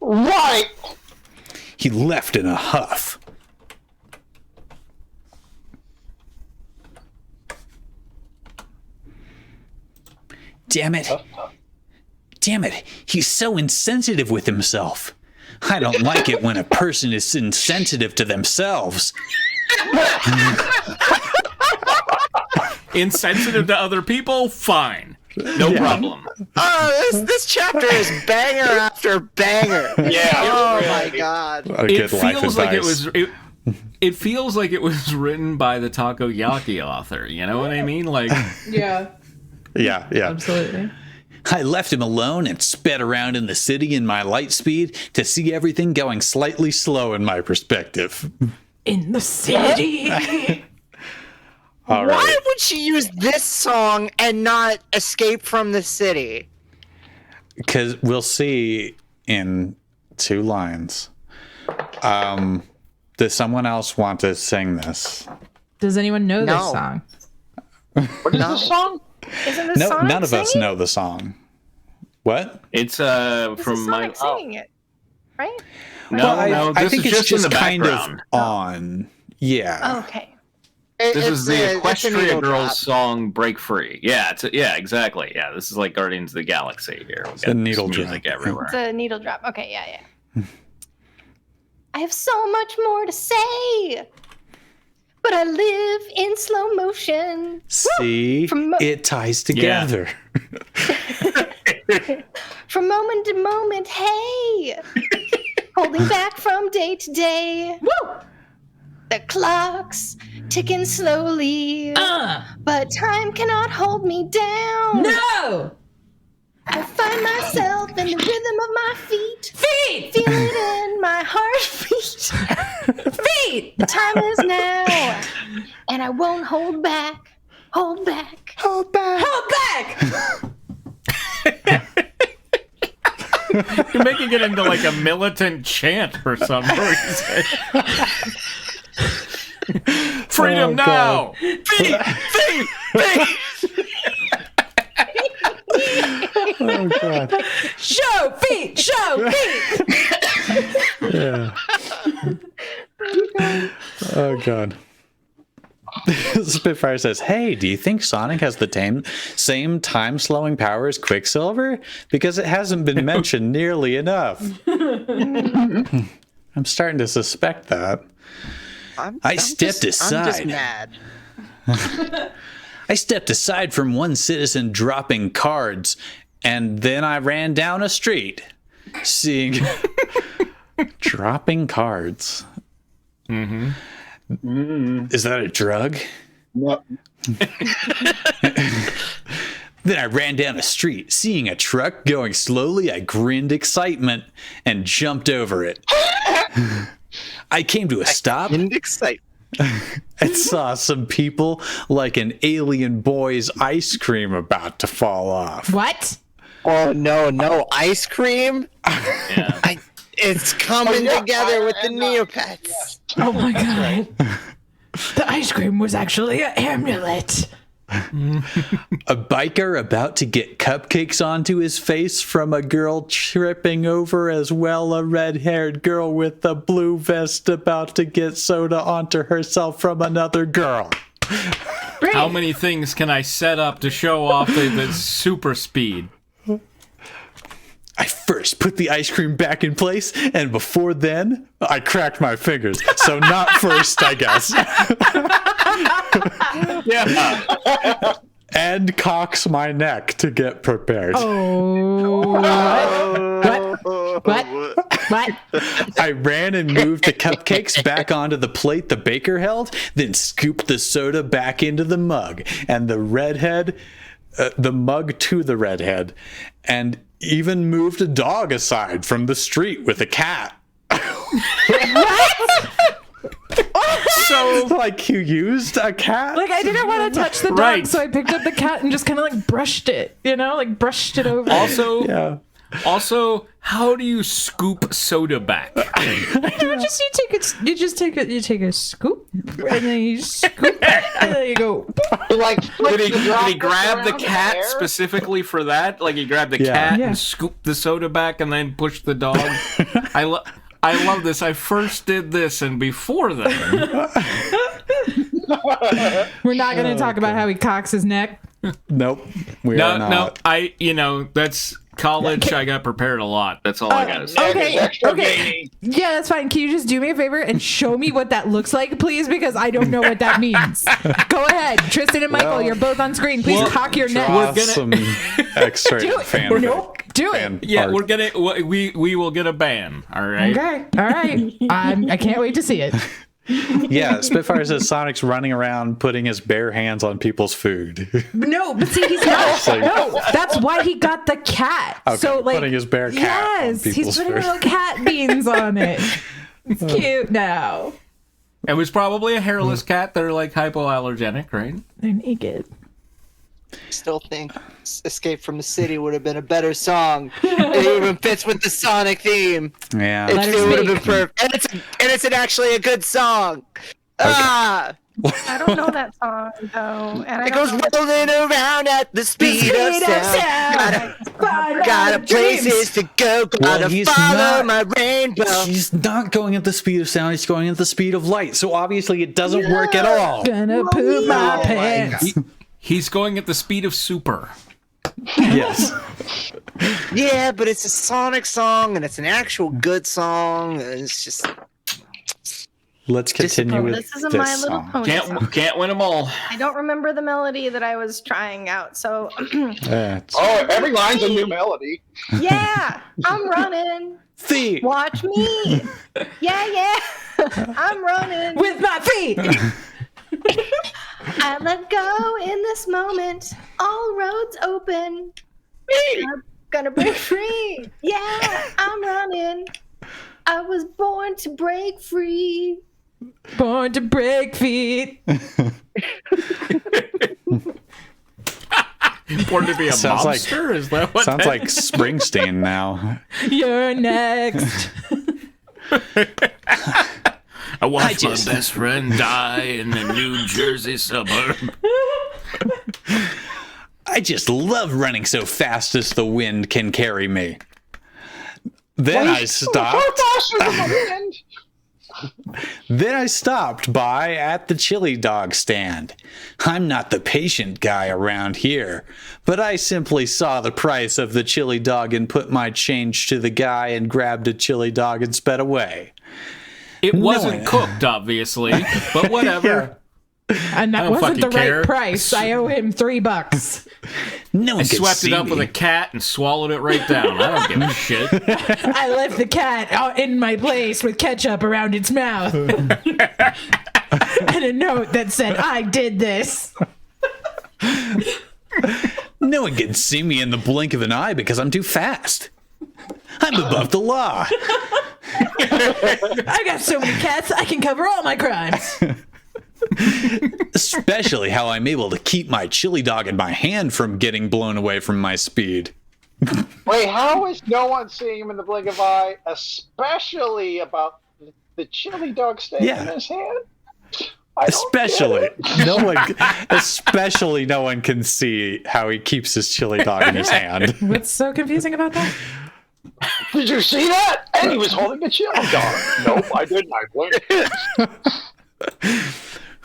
Right. He left in a huff. Damn it. Damn it. He's so insensitive with himself. I don't like it when a person is insensitive to themselves. Insensitive to other people? Fine. No problem. Oh, this chapter is banger after banger. Yeah. Oh really. my god. What a good life advice. It feels like it was written by the takoyaki author. You know what I mean? Like, Yeah, Yeah. absolutely. I left him alone and sped around in the city in my light speed to see everything going slightly slow in my perspective. In the city. All Why right. would she use this song and not Escape from the City? Because we'll see in 2 lines. Does someone else want to sing this? Does anyone know No. this song? What is the song? Isn't this No, Sonic none of us singing? know the song. What? it's This from is my. Sonic singing it, right? No, I this think is it's just in the kind background. of on. Yeah. Okay. This is the it's a Equestria needle Girls drop. song "Break Free." Yeah, exactly. Yeah, this is like Guardians of the Galaxy here. It's a needle music drop. everywhere. It's a needle drop. Okay, yeah. I have so much more to say, but I live in slow motion. See? From mo- It ties together. From moment to moment, hey, holding back from day to day. Woo! The clock's ticking slowly, but time cannot hold me down. No. I find myself in the rhythm of my feet. Feet. Feel it in my heartbeat. Feet. The time is now, and I won't hold back. Hold back. Hold back. You're making it into like a militant chant for some reason. Freedom Oh, now! Feet! Oh, God. Show feet. Show feet. Yeah. Oh, God. Spitfire says, hey, do you think Sonic has the same time-slowing power as Quicksilver? Because it hasn't been mentioned nearly enough. I'm starting to suspect that. I stepped aside. I'm just mad. I stepped aside from one citizen dropping cards, and then I ran down a street, seeing... dropping cards. Mm-hmm. Is that a drug? What? Then I ran down a street, seeing a truck going slowly. I grinned excitement and jumped over it. I came to a stop Excitement. and saw some people like an alien boy's ice cream about to fall off. What? Oh no, ice cream? Yeah. It's coming yeah, together with the and, Neopets. Oh my god. The ice cream was actually an amulet. A biker about to get cupcakes onto his face from a girl tripping over, as well a red-haired girl with a blue vest about to get soda onto herself from another girl. Great. How many things can I set up to show off the super speed? I first put the ice cream back in place, and before then, I cracked my fingers. So not first, I guess. Yeah. And cocks my neck to get prepared. What? I ran and moved the cupcakes back onto the plate the baker held, then scooped the soda back into the mug, and the redhead, the mug to the redhead, and even moved a dog aside from the street with a cat. So, like, you used a cat? Like, I didn't want to touch the dog, Right. so I picked up the cat and just kind of like brushed it, like brushed it over. Yeah. Also, how do you scoop soda back? You take a scoop, and then you scoop it, and then you go. Like, Did he grab the cat specifically for that? Like he grabbed the cat Yeah. and scooped the soda back and then pushed the dog? I love this. I first did this, and before then, We're not going to talk about how he cocks his neck. Nope. We are not. no. College, I got prepared a lot. That's all I gotta say. Okay. Yeah, that's fine. Can you just do me a favor and show me what that looks like, please? Because I don't know what that means. Go ahead. Tristan and Michael, you're both on screen. Please cock your neck. Draw some X-rated fanfic. Nope. Do it. fan Yeah, art. we will get a ban. All right. Okay. All right. I can't wait to see it. Yeah, Spitfire says Sonic's running around putting his bare hands on people's food. No, but see, he's not. Like- No, that's why he got the cat. Okay, so, like, putting his bare cat on yes, he's people's putting food. little cat beans on it. It's cute now. It was probably a hairless cat. They're like hypoallergenic, right? They're naked. Still think Escape from the City would have been a better song. It even fits with the Sonic theme. Yeah. Let her It would have been speak. perfect. And it's actually a good song. Ah! I don't know that song though, and I It don't goes know rolling around at the speed of sound. Gotta places to go, gotta he's follow not- my rainbow. He's not going at the speed of sound, he's going at the speed of light. So obviously it doesn't work at all. Gonna poop my pants. He's going at the speed of super. Yes. Yeah, but it's a Sonic song, and it's an actual good song. And it's just Let's continue with This is a My this Little song. Pony song. Can't win them all. I don't remember the melody that I was trying out, so Oh, every line's a new melody. yeah, I'm running. Feet. Watch me. Yeah, I'm running. With my feet. I let go in this moment. All roads open. I'm gonna break free. Yeah, I'm running. I was born to break free. Born to break feet. Born to be a Sounds like- monster? Is that what Sounds that like Springsteen now. You're next. I watched my best friend die in the New Jersey suburb. I just love running so fast as the wind can carry me. Then I stopped. Then I stopped by at the chili dog stand. I'm not the patient guy around here, but I simply saw the price of the chili dog and put my change to the guy and grabbed a chili dog and sped away. It wasn't cooked, obviously, but whatever. And that I don't wasn't the fucking care. right price. I owe him $3. No one I could swept see it up me. with a cat and swallowed it right down. I don't give a shit. I left the cat out in my place with ketchup around its mouth. And a note that said, I did this. No one can see me in the blink of an eye because I'm too fast. I'm above the law. I got so many cats, I can cover all my crimes. Especially how I'm able to keep my chili dog in my hand from getting blown away from my speed. Wait, how is no one seeing him in the blink of eye, especially about the chili dog staying in his hand? I don't get Especially it. especially no one can see how he keeps his chili dog in his hand. What's so confusing about that? Did you see that? And he was holding a chili dog. Nope, I didn't. I blinked.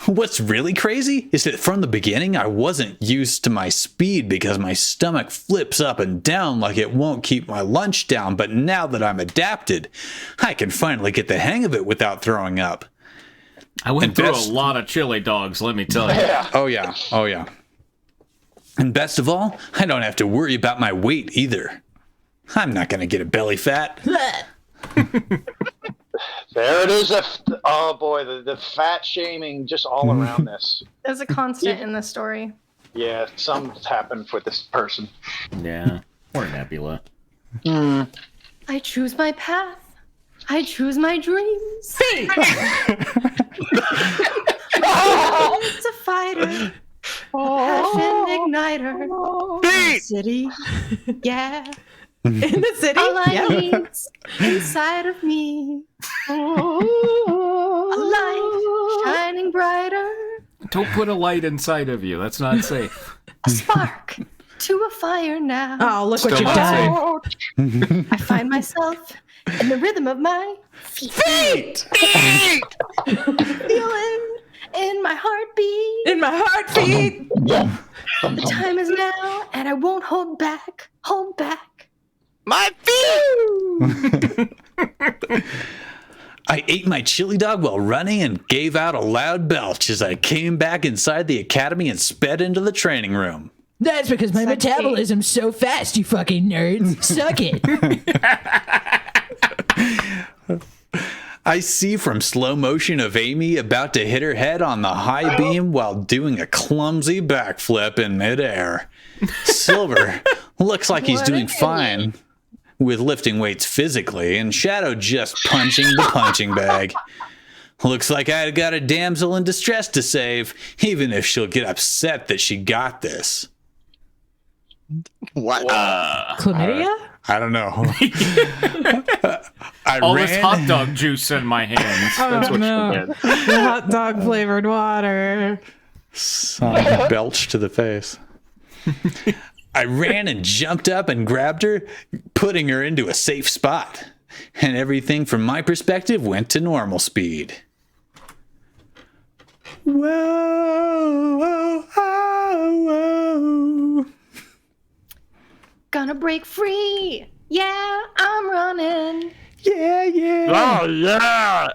What's really crazy is that from the beginning I wasn't used to my speed because my stomach flips up and down like it won't keep my lunch down, but now that I'm adapted, I can finally get the hang of it without throwing up. I went And through best- a lot of chili dogs, let me tell you. Yeah. Oh yeah, oh yeah. And best of all, I don't have to worry about my weight either. I'm not gonna get a belly fat. There it is. Oh boy, the fat shaming just all around this. There's a constant in the story. Yeah, something's happened with this person. Yeah. Or Nebula. I choose my path. I choose my dreams. It's a fighter. Passion igniter. City. Yeah. In the city? All I Yeah. need's inside of me. A light shining brighter. Don't put a light inside of you. That's not safe. A spark to a fire now. Oh, look what Still you've not done. I find myself in the rhythm of my feet. Feeling in my heartbeat. In my heartbeat. The time is now, and I won't hold back. Hold back. My feet! I ate my chili dog while running and gave out a loud belch as I came back inside the academy and sped into the training room. That's because my metabolism's so fast, you fucking nerds. Suck it. I see from slow motion of Amy about to hit her head on the high beam while doing a clumsy backflip in midair. Silver looks like he's doing fine with lifting weights physically, and Shadow just punching the punching bag. Looks like I got a damsel in distress to save, even if she'll get upset that she got this. What? Chlamydia? I don't know. I All ran, this hot dog juice in my hands. That's what no. you get. The hot dog flavored water. Some belch to the face. I ran and jumped up and grabbed her, putting her into a safe spot. And everything from my perspective went to normal speed. Whoa, whoa, whoa, whoa. Gonna break free. Yeah, I'm running. Yeah, yeah. Oh, yeah!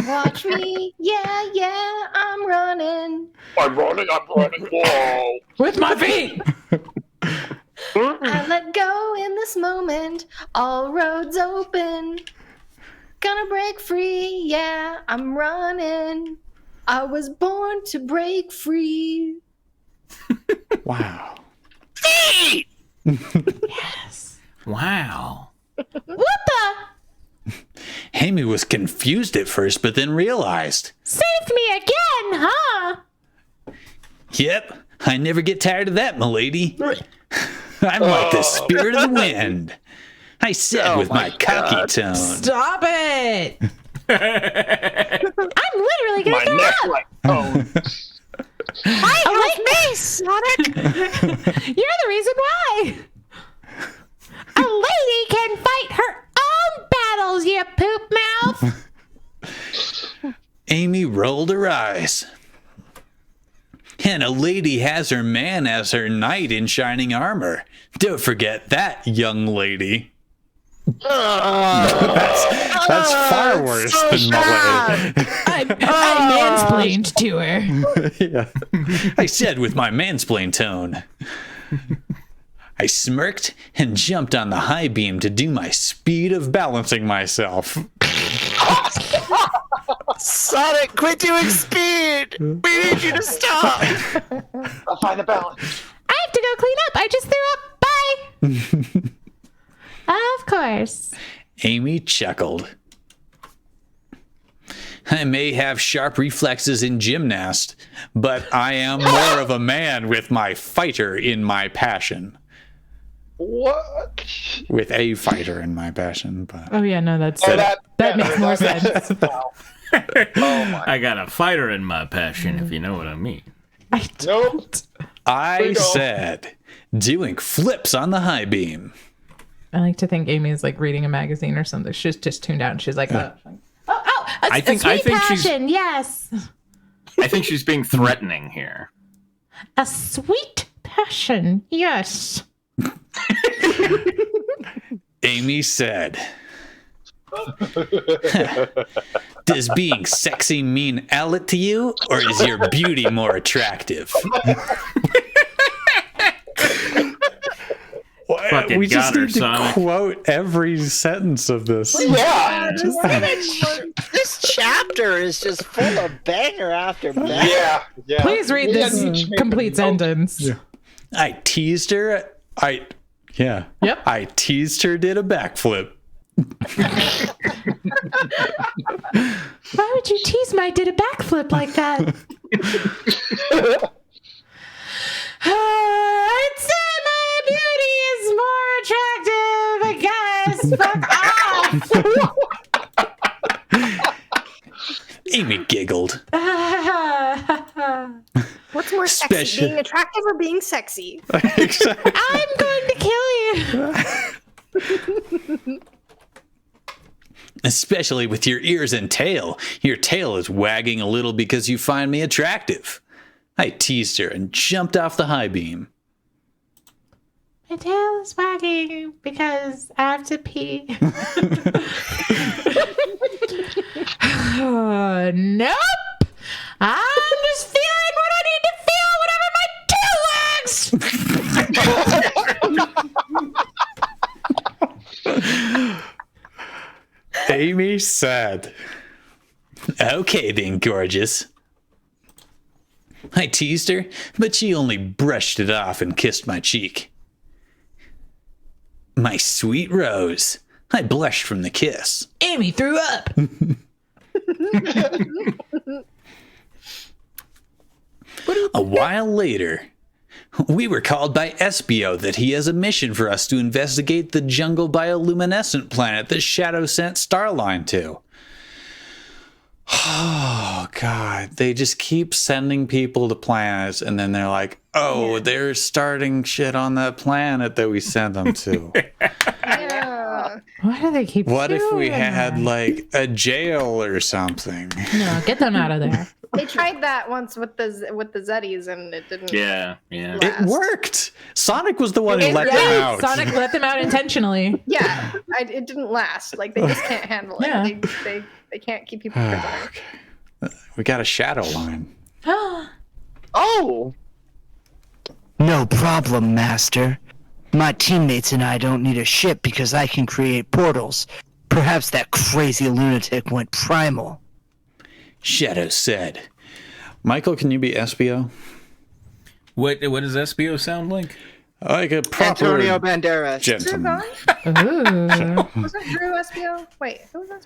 Watch me. Yeah, I'm running. I'm running. Whoa. With my feet. I let go in this moment. All roads open. Gonna break free. Yeah, I'm running. I was born to break free. Wow. Feet! Yes. Wow. Whoopa! Amy was confused at first, but then realized. Saved me again, huh? Yep, I never get tired of that, milady. I'm like the spirit of the wind. I said with my cocky tone. Stop it! I'm literally gonna My throw neck up. like oh. Hi, me, Sonic! You're the reason why. A lady can fight her own battles, you poop mouth. Amy rolled her eyes. And a lady has her man as her knight in shining armor. Don't forget that, young lady. That's far worse than Malay. I mansplained to her. Yeah. I said with my mansplain tone. I smirked and jumped on the high beam to do my speed of balancing myself. Sonic, quit doing speed! We need you to stop! I'll find the balance. I have to go clean up. I just threw up. Bye. Of course. Amy chuckled. I may have sharp reflexes in gymnast, but I am more of a man with my fighter in my passion. What? With a fighter in my passion, but Oh yeah, no, that's that makes more sense. Wow. I got a fighter in my passion, if you know what I mean. I Nope. I said doing flips on the high beam. I like to think Amy's like reading a magazine or something. She's just tuned out and she's like, a I think sweet she's- passion, yes. I think she's being threatening here. A sweet passion, yes. Amy said, does being sexy mean outlet to you, or is your beauty more attractive? Fucking We just got her, need to Sonic. quote every sentence of this. Yeah. This chapter is just full of banger after banger. Yeah. Please read this complete sentence. I teased her. Yep. I teased her, did a backflip. Why would you tease my did a backflip like that? I'd say my beauty is more attractive, I guess. Fuck off. Amy giggled. What's more sexy, Special- being attractive or being sexy? I'm going to kill you. Especially with your ears and tail. Your tail is wagging a little because you find me attractive. I teased her and jumped off the high beam. My tail is wagging because I have to pee. Nope. I'm just feeling what I need to feel whenever my tail wags. Amy said, "Okay then, gorgeous." I teased her, but she only brushed it off and kissed my cheek. My sweet rose. I blushed from the kiss. Amy threw up. A while later, we were called by Espio that he has a mission for us to investigate the jungle bioluminescent planet that Shadow sent Starline to. Oh, God. They just keep sending people to planets, and then they're like, oh, they're starting shit on that planet that we sent them to. Yeah. Why do they keep What if we doing had, that? like, a jail or something? No, get them out of there. They tried that once with the Zeddies and it didn't. Yeah. It worked. Sonic was the one who let them out. Sonic let them out intentionally. Yeah, it didn't last. Like they just can't handle it. Yeah. They can't keep people prisoners. Okay. We got a shadow line. Oh! No problem, Master. My teammates and I don't need a ship because I can create portals. Perhaps that crazy lunatic went primal. Shadow said. Michael, can you be Espio? What does SBO sound like? Like a proper Antonio Banderas. Drew gentleman. gone? Ooh. Wasn't Drew SBO? Wait, who was SBO?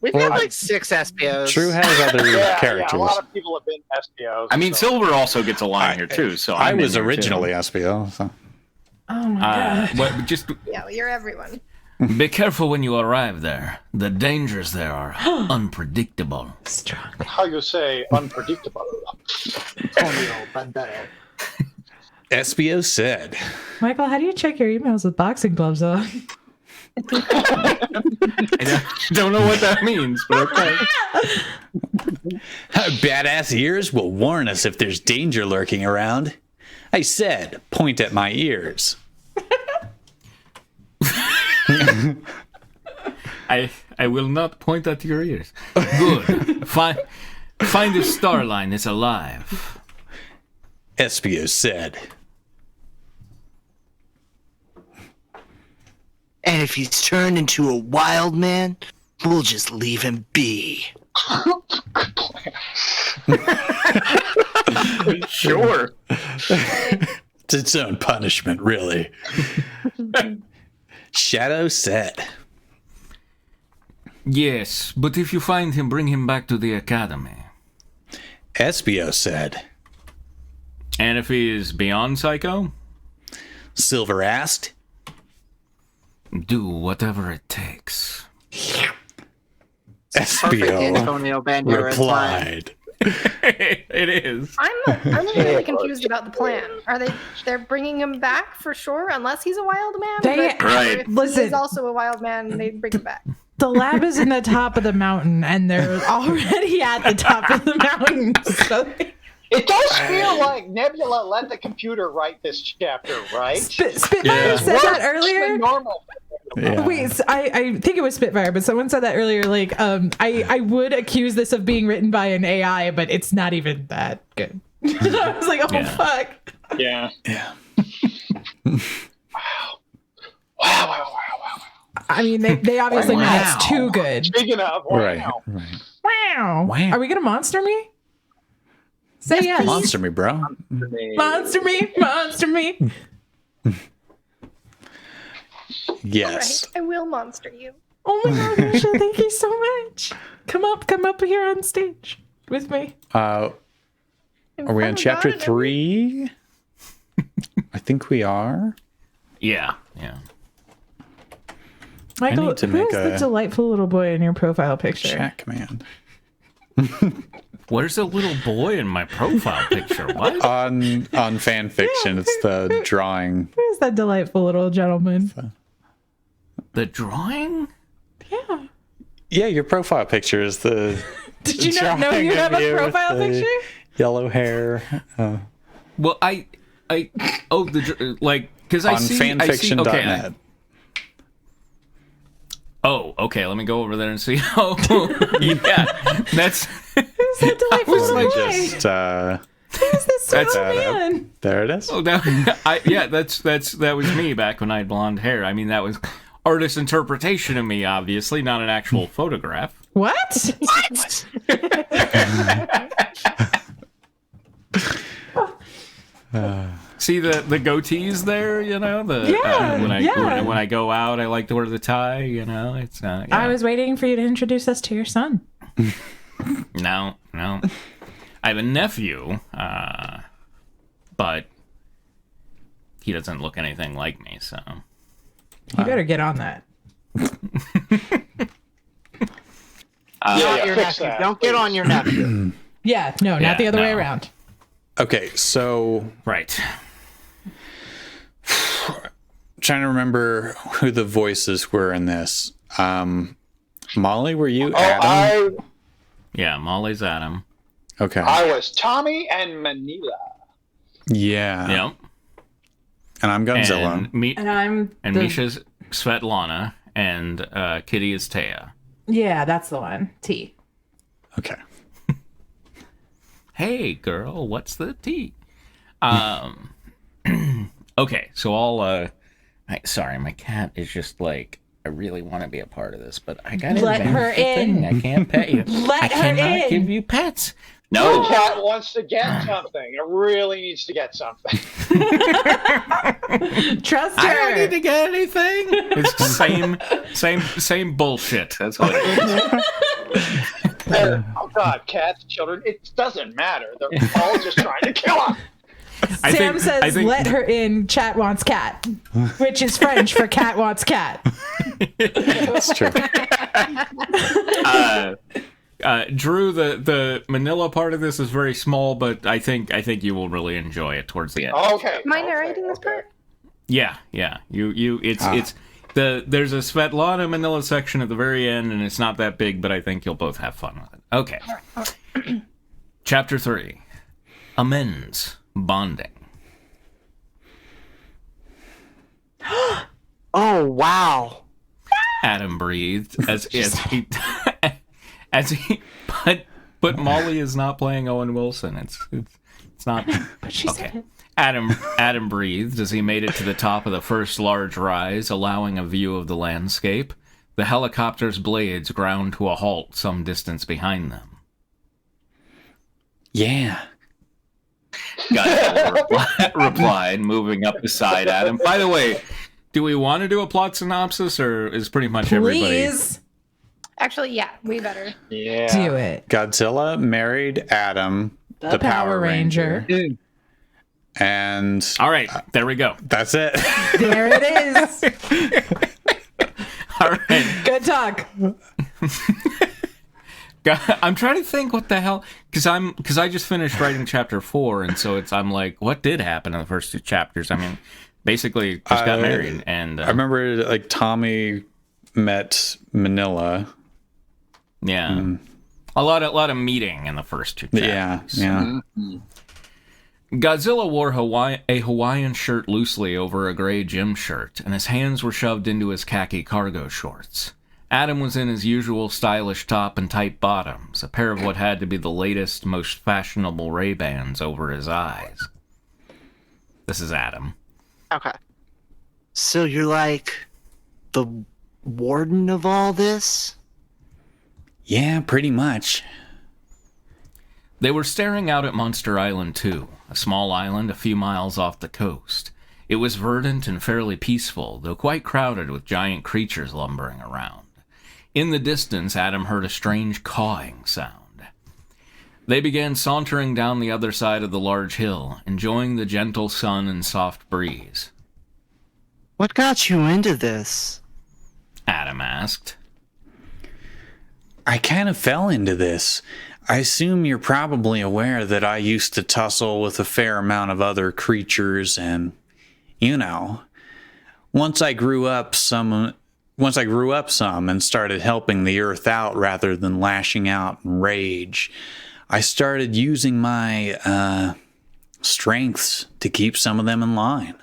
We've had like 6 SPOs. True has other Yeah, characters. a lot of people have been SPOs. I mean, so. Silver also gets a line here too. So I I'm in was there, too. originally Espio. So. Oh my god. What, just Yeah, well, you're everyone. be careful when you arrive there. The dangers there are unpredictable. Strong. How you say unpredictable. Antonio Banderas. Espio said. Michael, how do you check your emails with boxing gloves on? I don't know what that means, but okay. Our badass ears will warn us if there's danger lurking around. I said, point at my ears. I will not point at your ears. Good. Find if Starline is alive. Espio said. And if he's turned into a wild man, we'll just leave him be. Sure. It's its own punishment, really. Shadow said. Yes, but if you find him, bring him back to the academy. Espio said. And if he is beyond psycho, Silver asked. do whatever it takes. Perfect Antonio Espio Banderas line. replied. It is. I'm really confused about the plan. They're bringing him back for sure, unless he's a wild man. They- but Right. If Listen. he's also a wild man, they bring him back. The lab is in the top of the mountain, and they're already at the top of the mountain. So It does feel like Nebula let the computer write this chapter, right? Spitfire Yeah. said that Worse earlier. than normal. Yeah. Wait, I think it was Spitfire, but someone said that earlier. Like, I would accuse this of being written by an AI, but it's not even that good. I was like, oh Yeah. fuck. Yeah. Yeah. Wow. I mean, they obviously know it's too good. Speaking of, wow. Right. Wow. Wow. Are we gonna monster me? Say yes. Monster me, bro. Monster me. Monster me. Yes. Right, I will monster you. Oh my god, Misha, thank you so much. Come up here on stage with me. Are we on chapter 3? I think we are. Yeah. Michael, need to who make is the a delightful little boy in your profile picture? Chat command. Where's the little boy in my profile picture? What? On fan fiction, it's the drawing. Who is that delightful little gentleman? The drawing? Yeah. Yeah, your profile picture is the. Did you not know you have a profile picture? Yellow hair. Well, I because On I see fanfiction.net. Okay, okay. Let me go over there and see. Oh, yeah, that's. Who's that delightful boy? Just Who's this sweet That's- old man? there it is. Oh, that was me back when I had blonde hair. I mean, that was artist interpretation of me, obviously, not an actual photograph. What? See the goatees there, you know. When I go out, I like to wear the tie. You know, it's yeah. I was waiting for you to introduce us to your son. No. I have a nephew, but he doesn't look anything like me. So You better get on that. Not your fix nephew. that, Don't get on your nephew. Yeah, no, Yeah, not the other way no. around. Okay, so right. trying to remember who the voices were in this. Molly, were you Adam? Yeah, Molly's Adam. Okay. I was Tommy and Manila. Yeah. Yep. And I'm Godzilla. And I'm and Misha's Svetlana, and Kitty is Taya. Yeah, that's the one. T. Okay. Hey, girl, what's the tea? Okay, so I'll. Sorry, my cat is just like. I really want to be a part of this, but I gotta Let her in. I can't pay you. Let I her cannot in. give you pets. The No. cat wants to get something. It really needs to get something. Trust I don't her. need to get anything. It's the same bullshit. That's what it is. Oh God, cats, children, it doesn't matter. They're all just trying to kill us. Sam says, let her in, chat wants cat, which is French for cat wants cat. That's true. Drew, the Manila part of this is very small, but I think you will really enjoy it towards the end. Okay. Am I narrating this part? Yeah. It's there's a Svetlana Manila section at the very end, and it's not that big, but I think you'll both have fun with it. Okay. Chapter 3. Amends. Bonding. Oh, wow. Adam breathed as he but Molly is not playing Owen Wilson. It's not. But she said it. Adam breathed as he made it to the top of the first large rise, allowing a view of the landscape. The helicopter's blades ground to a halt some distance behind them. Yeah. Godzilla replied, moving up beside Adam. By the way, do we want to do a plot synopsis, or is pretty much everybody? Please Actually, yeah, we better. Yeah. do it. Godzilla married Adam, the Power Ranger. And All right, there we go. that's it. There it is. All right. Good talk. I'm trying to think what the hell, because I just finished writing chapter 4, and so I'm like, what did happen in the first 2 chapters? I mean, basically just got married, and I remember like Tommy met Manila. yeah, a lot of meeting in the first 2 chapters. Yeah. Godzilla wore a Hawaiian shirt loosely over a gray gym shirt, and his hands were shoved into his khaki cargo shorts. Adam was in his usual stylish top and tight bottoms, a pair of what had to be the latest, most fashionable Ray-Bans over his eyes. This is Adam. Okay. So you're like the warden of all this? Yeah, pretty much. They were staring out at Monster Island 2, a small island a few miles off the coast. It was verdant and fairly peaceful, though quite crowded with giant creatures lumbering around. In the distance, Adam heard a strange cawing sound. They began sauntering down the other side of the large hill, enjoying the gentle sun and soft breeze. What got you into this? Adam asked. I kind of fell into this. I assume you're probably aware that I used to tussle with a fair amount of other creatures and, once I grew up some and started helping the earth out rather than lashing out in rage, I started using my strengths to keep some of them in line.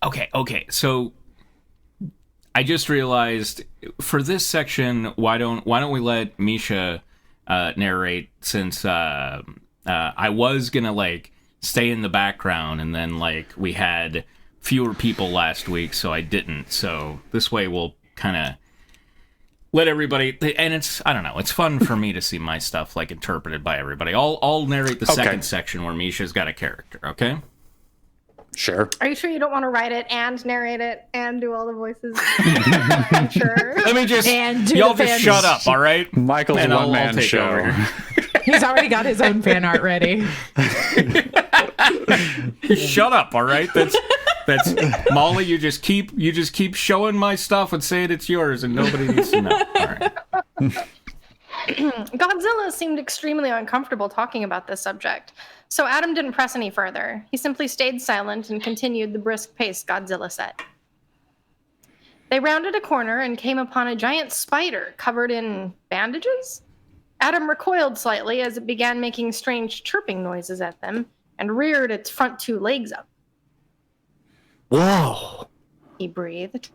Okay. So I just realized for this section, why don't we let Misha narrate, since I was gonna like stay in the background, and then like we had fewer people last week, so I didn't. So this way we'll kind of let everybody, and I don't know, it's fun for me to see my stuff like interpreted by everybody. I'll narrate the second section where Misha's got a character, okay? Sure. Are you sure you don't want to write it and narrate it and do all the voices? Sure. Let me just, And do y'all the just fans. shut up, all right? Michael's And I'll one-man take show. over. He's already got his own fan art ready. Shut up, all right? That's Molly. You just keep showing my stuff and saying it's yours, and nobody needs to know. All right. Godzilla seemed extremely uncomfortable talking about this subject, so Adam didn't press any further. He simply stayed silent and continued the brisk pace Godzilla set. They rounded a corner and came upon a giant spider covered in bandages? Adam recoiled slightly as it began making strange chirping noises at them and reared its front 2 legs up. Whoa. He breathed.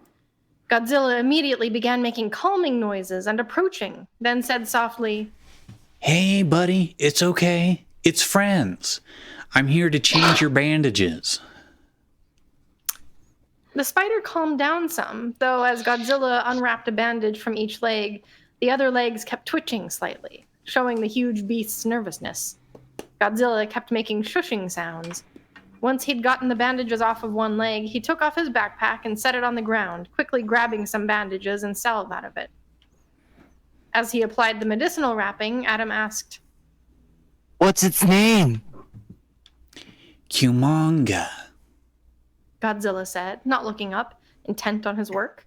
Godzilla immediately began making calming noises and approaching, then said softly, Hey, buddy, it's okay. It's friends. I'm here to change your bandages. The spider calmed down some, though as Godzilla unwrapped a bandage from each leg, the other legs kept twitching slightly, showing the huge beast's nervousness. Godzilla kept making shushing sounds. Once he'd gotten the bandages off of one leg, he took off his backpack and set it on the ground, quickly grabbing some bandages and salve out of it. As he applied the medicinal wrapping, Adam asked, What's its name? Humongous. Godzilla said, not looking up, intent on his work.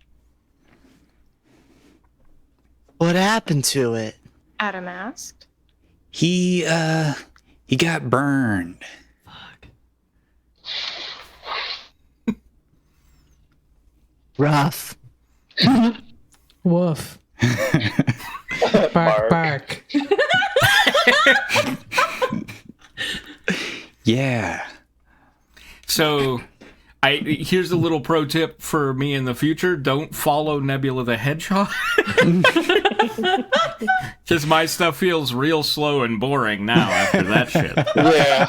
What happened to it? Adam asked. He got burned. Rough. Woof. Bark, bark. Yeah. So, here's a little pro tip for me in the future: don't follow Nebula the Hedgehog, because my stuff feels real slow and boring now after that shit. Yeah.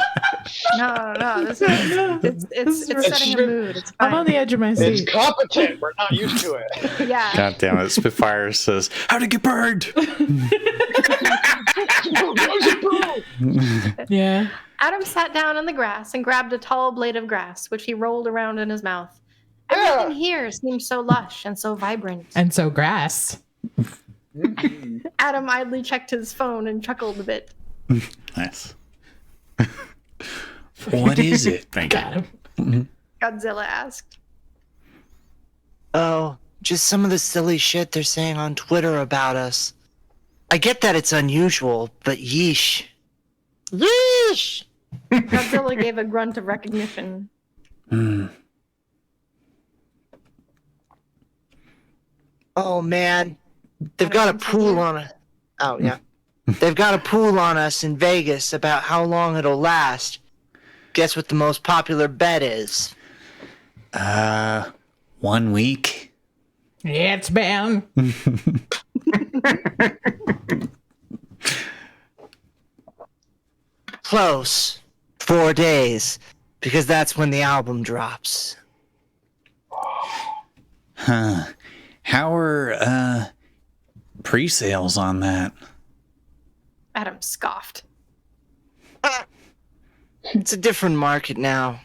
No, this is, it's setting a mood. It's fine. I'm on the edge of my seat. It's competent. We're not used to it. Yeah. God damn it. Spitfire says, how'd it get burned? Yeah. Adam sat down on the grass and grabbed a tall blade of grass, which he rolled around in his mouth. Everything here seemed so lush and so vibrant. And so grass. Adam idly checked his phone and chuckled a bit. Nice. What is it? Thank you. Godzilla asked. Oh, just some of the silly shit they're saying on Twitter about us. I get that it's unusual, but yeesh. Yeesh! Godzilla gave a grunt of recognition. Oh, man. They've got a pool on it. Oh, yeah. They've got a pool on us in Vegas about how long it'll last. Guess what the most popular bet is? 1 week. It's been. Close. 4 days. Because that's when the album drops. Huh. How are pre-sales on that? Adam scoffed. It's a different market now.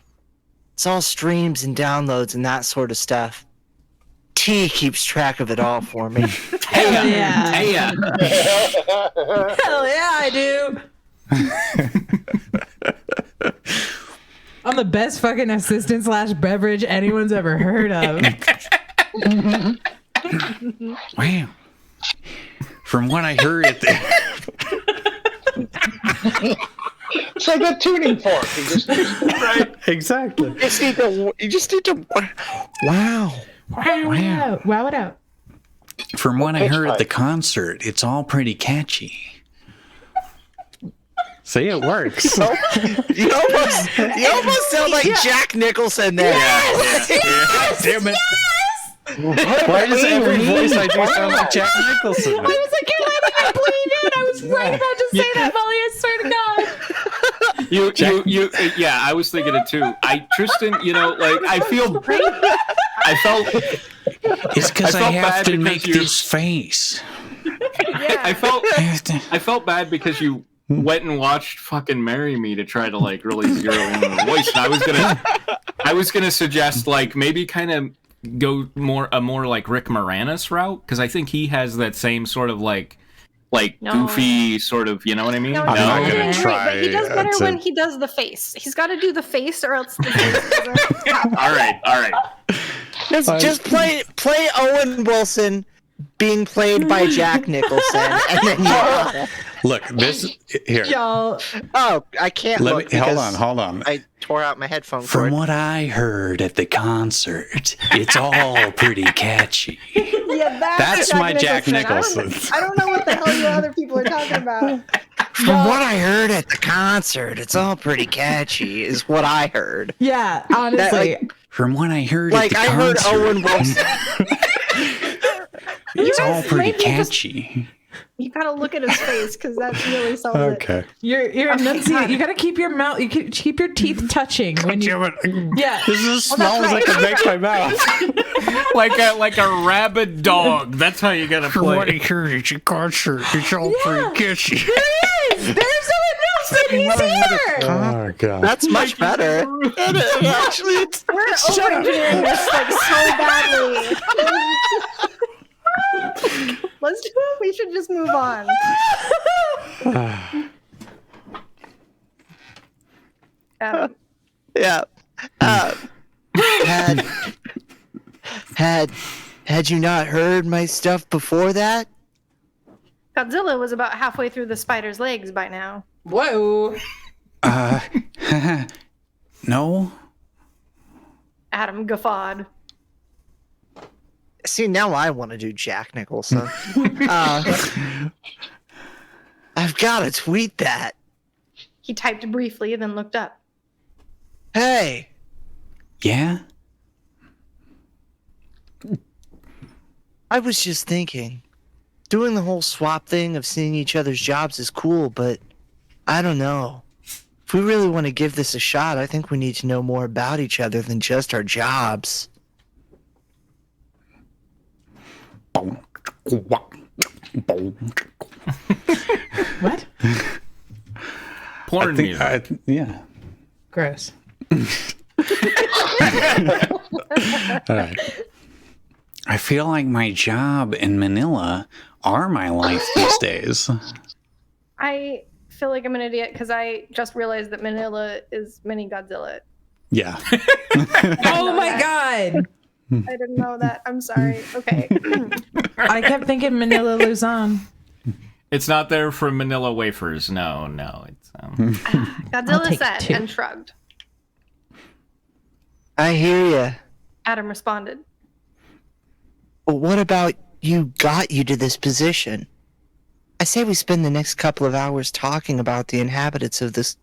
It's all streams and downloads and that sort of stuff. T keeps track of it all for me. Hell yeah. Hey, Hell yeah, I do. I'm the best fucking assistant / beverage anyone's ever heard of. Wow. From what I heard at It's like a tuning fork. You just right, exactly. You just need to. Wow. Wow. Wow it out. From what I heard at the concert, it's all pretty catchy. See, it works. You almost sound like Jack Nicholson there. God damn it. Why does every voice I do sound like Jack Nicholson? I was like, you're letting me bleed in. I was right about to say that, Molly. I swear to God. Yeah, I was thinking it too. Tristan, I felt. It's because I have bad to because make this face. I felt bad because you went and watched fucking Marry Me to try to like really zero in on the voice. And I was gonna suggest like maybe kind of go more like Rick Moranis route, because I think he has that same sort of like goofy sort of, you know what I mean? No, I'm not gonna try. But he does better when he does the face. He's got to do the face, or else the face doesn't happen. All right. Just play Owen Wilson being played by Jack Nicholson, and then you got it. Look, this here. Y'all. Oh, I can't Let look me, hold because on. I tore out my headphone From cord. what I heard at the concert, it's all pretty catchy. Yeah, That's my Jack Nicholson. I don't know what the hell you other people are talking about. From what I heard at the concert, it's all pretty catchy, is what I heard. Yeah, honestly. From what I heard Like, at the I heard concert, Owen Wilson. it's all pretty maybe just- catchy. You gotta look at his face, because that's really something. Okay. You're enunciating. You gotta keep your mouth. You keep your teeth touching when you. Yeah. This is as small as I can make my mouth. like a rabid dog. That's how you gotta From what I play. heard at your concert, it's all pretty catchy. There he is. There's Owen Wilson. He's here. Oh god. That's much better. Actually, We're over-engineering this like so badly. Let's do it. We should just move on. yeah. Had you not heard my stuff before that? Godzilla was about halfway through the spider's legs by now. Whoa. No. Adam guffawed. See, now I want to do Jack Nicholson. I've got to tweet that. He typed briefly, then looked up. Hey, Yeah? I was just thinking, doing the whole swap thing of seeing each other's jobs is cool, but I don't know. If we really want to give this a shot, I think we need to know more about each other than just our jobs. What? Porn music. Yeah. Gross. All right. I feel like my job in Manila are my life these days. I feel like I'm an idiot because I just realized that Manila is mini Godzilla. Yeah. Oh my god. I didn't know that. I'm sorry. Okay. I kept thinking Manila Luzon. It's not there for Manila wafers. No. It's I'll Godzilla take said two. and shrugged. I hear ya. Adam responded. But what about you got you to this position? I say we spend the next couple of hours talking about the inhabitants of this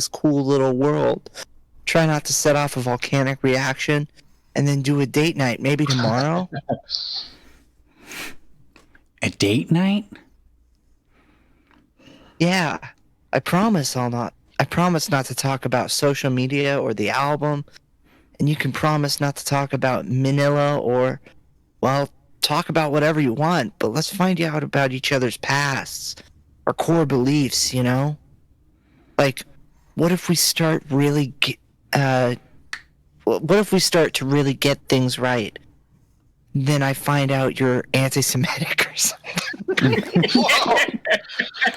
cool little world. Try not to set off a volcanic reaction, and then do a date night maybe tomorrow. A date night? Yeah, I promise not to talk about social media or the album, and you can promise not to talk about Manila or, well, talk about whatever you want, but let's find out about each other's pasts, our core beliefs, you know? Like, what if we start to really get things right? Then I find out you're anti-Semitic or something.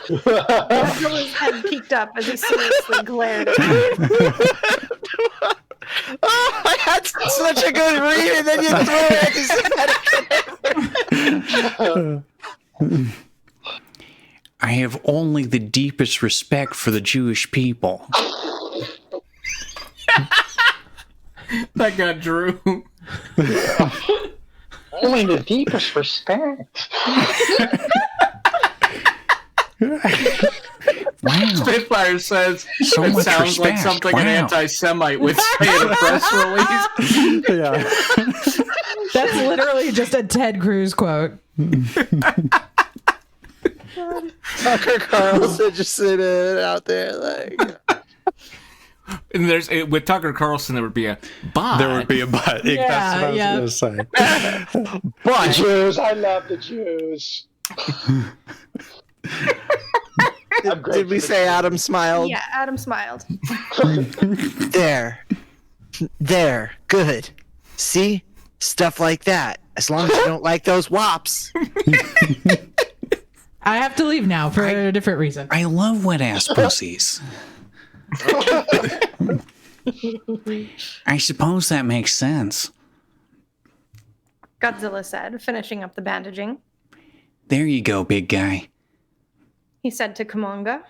Godzilla's head peeked up as he seriously glared at me. Oh, I had such a good read, and then you threw anti-Semitic. I have only the deepest respect for the Jewish people. that got Drew. Only the deepest respect. Wow. Spitfire says So it much sounds like respect. something an Wow. anti-Semite would say in a press release. Yeah. That's literally just a Ted Cruz quote. Tucker Carlson just sitting out there like. And with Tucker Carlson, there would be a but. There would be a but. That's what I was going to say. The Jews, I love the Jews. Did we say Adam smiled? Yeah, Adam smiled. There. Good. See? Stuff like that. As long as you don't like those wops. I have to leave now for a different reason. I love wet ass pussies. I suppose that makes sense. Godzilla said, finishing up the bandaging. There you go, big guy. He said to Kumonga.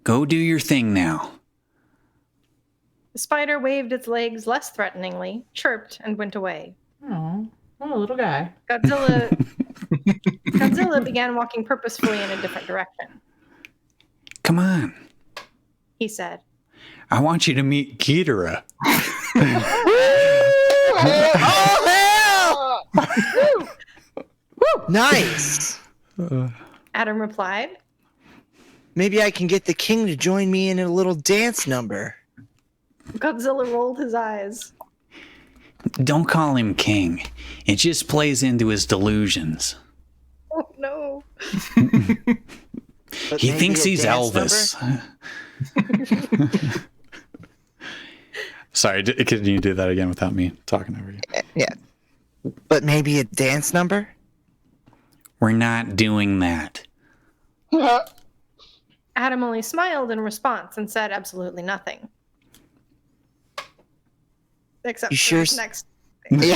Go do your thing now. The spider waved its legs less threateningly, chirped, and went away. Oh, little guy. Godzilla began walking purposefully in a different direction. Come on. He said, I want you to meet Ghidorah. Oh, hell! Woo! Nice. Adam replied, Maybe I can get the king to join me in a little dance number. Godzilla rolled his eyes. Don't call him king. It just plays into his delusions. Oh no. But He maybe thinks a he's dance Elvis. Sorry, can you do that again without me talking over you? number? Yeah. But maybe a dance number? We're not doing that. Adam only smiled in response and said absolutely nothing. Except You for sure his next. Yeah.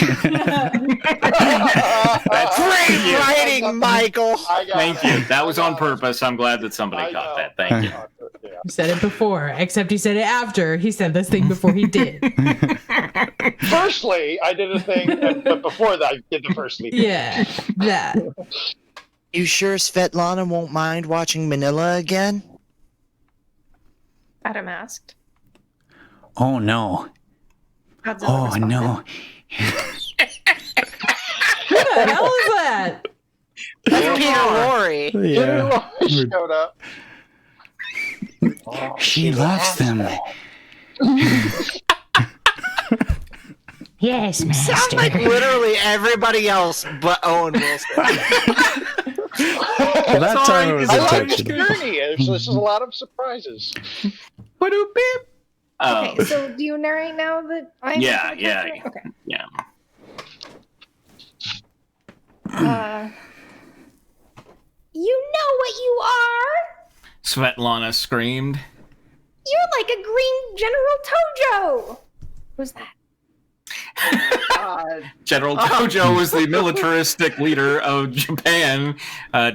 Great writing, Michael. Thank you. That was on purpose. I'm glad that somebody caught that. Thank you. He said it before, except he said it after he said this thing before he did. Firstly, I did a thing, but before that, I did the first leap. Yeah, that. You sure Svetlana won't mind watching Manila again? Adam asked. Oh, no. Godzilla Oh, responded. no. Who the hell is that? That's Peter Lorre. Yeah. Showed up. She loves them. Yes, Sounds like literally everybody else but Owen Wilson. Well, that time it was I like this intentional. journey. This is a lot of surprises. Okay, so do you narrate now that I Yeah. Okay. Yeah. You know what you are? Svetlana screamed. You're like a green General Tojo. Who's that? General Tojo was the militaristic leader of Japan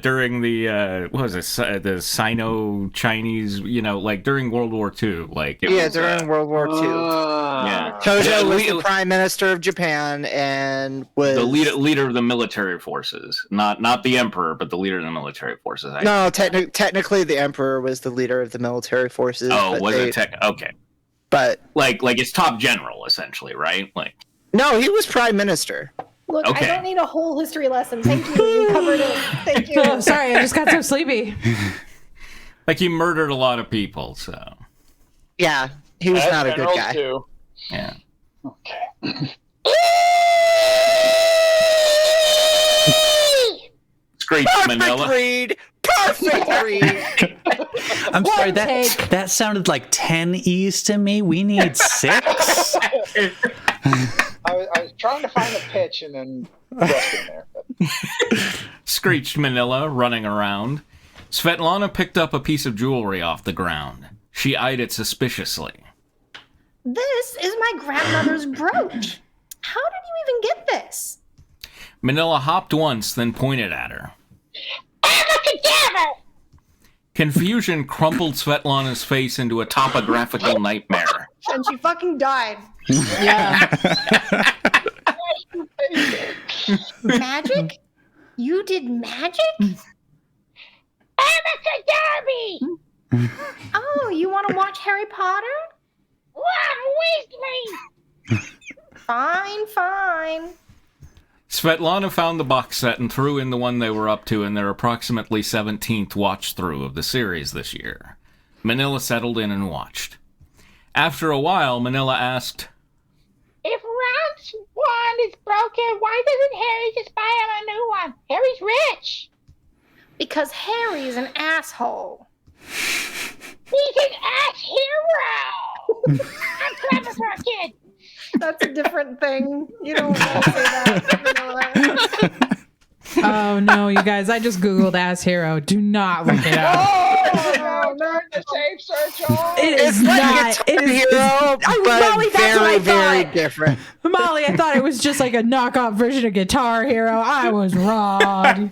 during the what was it, the Sino-Chinese, like during World War II. During World War II. Yeah. Tojo was the Prime Minister of Japan and was the leader of the military forces, not the emperor, but the leader of the military forces. No, technically the Emperor was the leader of the military forces. Oh, was it? Okay, but like it's top general essentially, right? Like. No, he was Prime Minister. Look, Okay. I don't need a whole history lesson. Thank you. You covered it. Thank you. Oh, sorry, I just got so sleepy. Like he murdered a lot of people, so. Yeah, he was not a good guy. Too. Yeah. Okay. Screech Manila. Perfect read. I'm sorry, take. that sounded like 10 E's to me. We need 6. I was trying to find a pitch and then rest in there. But. Screeched Manila, running around. Svetlana picked up a piece of jewelry off the ground. She eyed it suspiciously. This is my grandmother's brooch. How did you even get this? Manila hopped once, then pointed at her. Abracadabra! Confusion crumpled Svetlana's face into a topographical nightmare. And she fucking died. Yeah. Magic? You did magic? Abracadabra! Oh, you want to watch Harry Potter? What? Fine. Svetlana found the box set and threw in the one they were up to in their approximately 17th watch-through of the series this year. Manila settled in and watched. After a while, Manila asked, If Ron's wand is broken, why doesn't Harry just buy him a new one? Harry's rich. Because Harry's an asshole. He's an ass hero. I'm clever for a kid. That's a different thing. You don't want to say that. You know that. Oh no, you guys! I just googled "ass hero." Do not look it up. Oh, no, the safe search on. It is It's like not. a Guitar Hero, but Molly, that's what I very thought. different. Molly, I thought it was just like a knockoff version of Guitar Hero. I was wrong.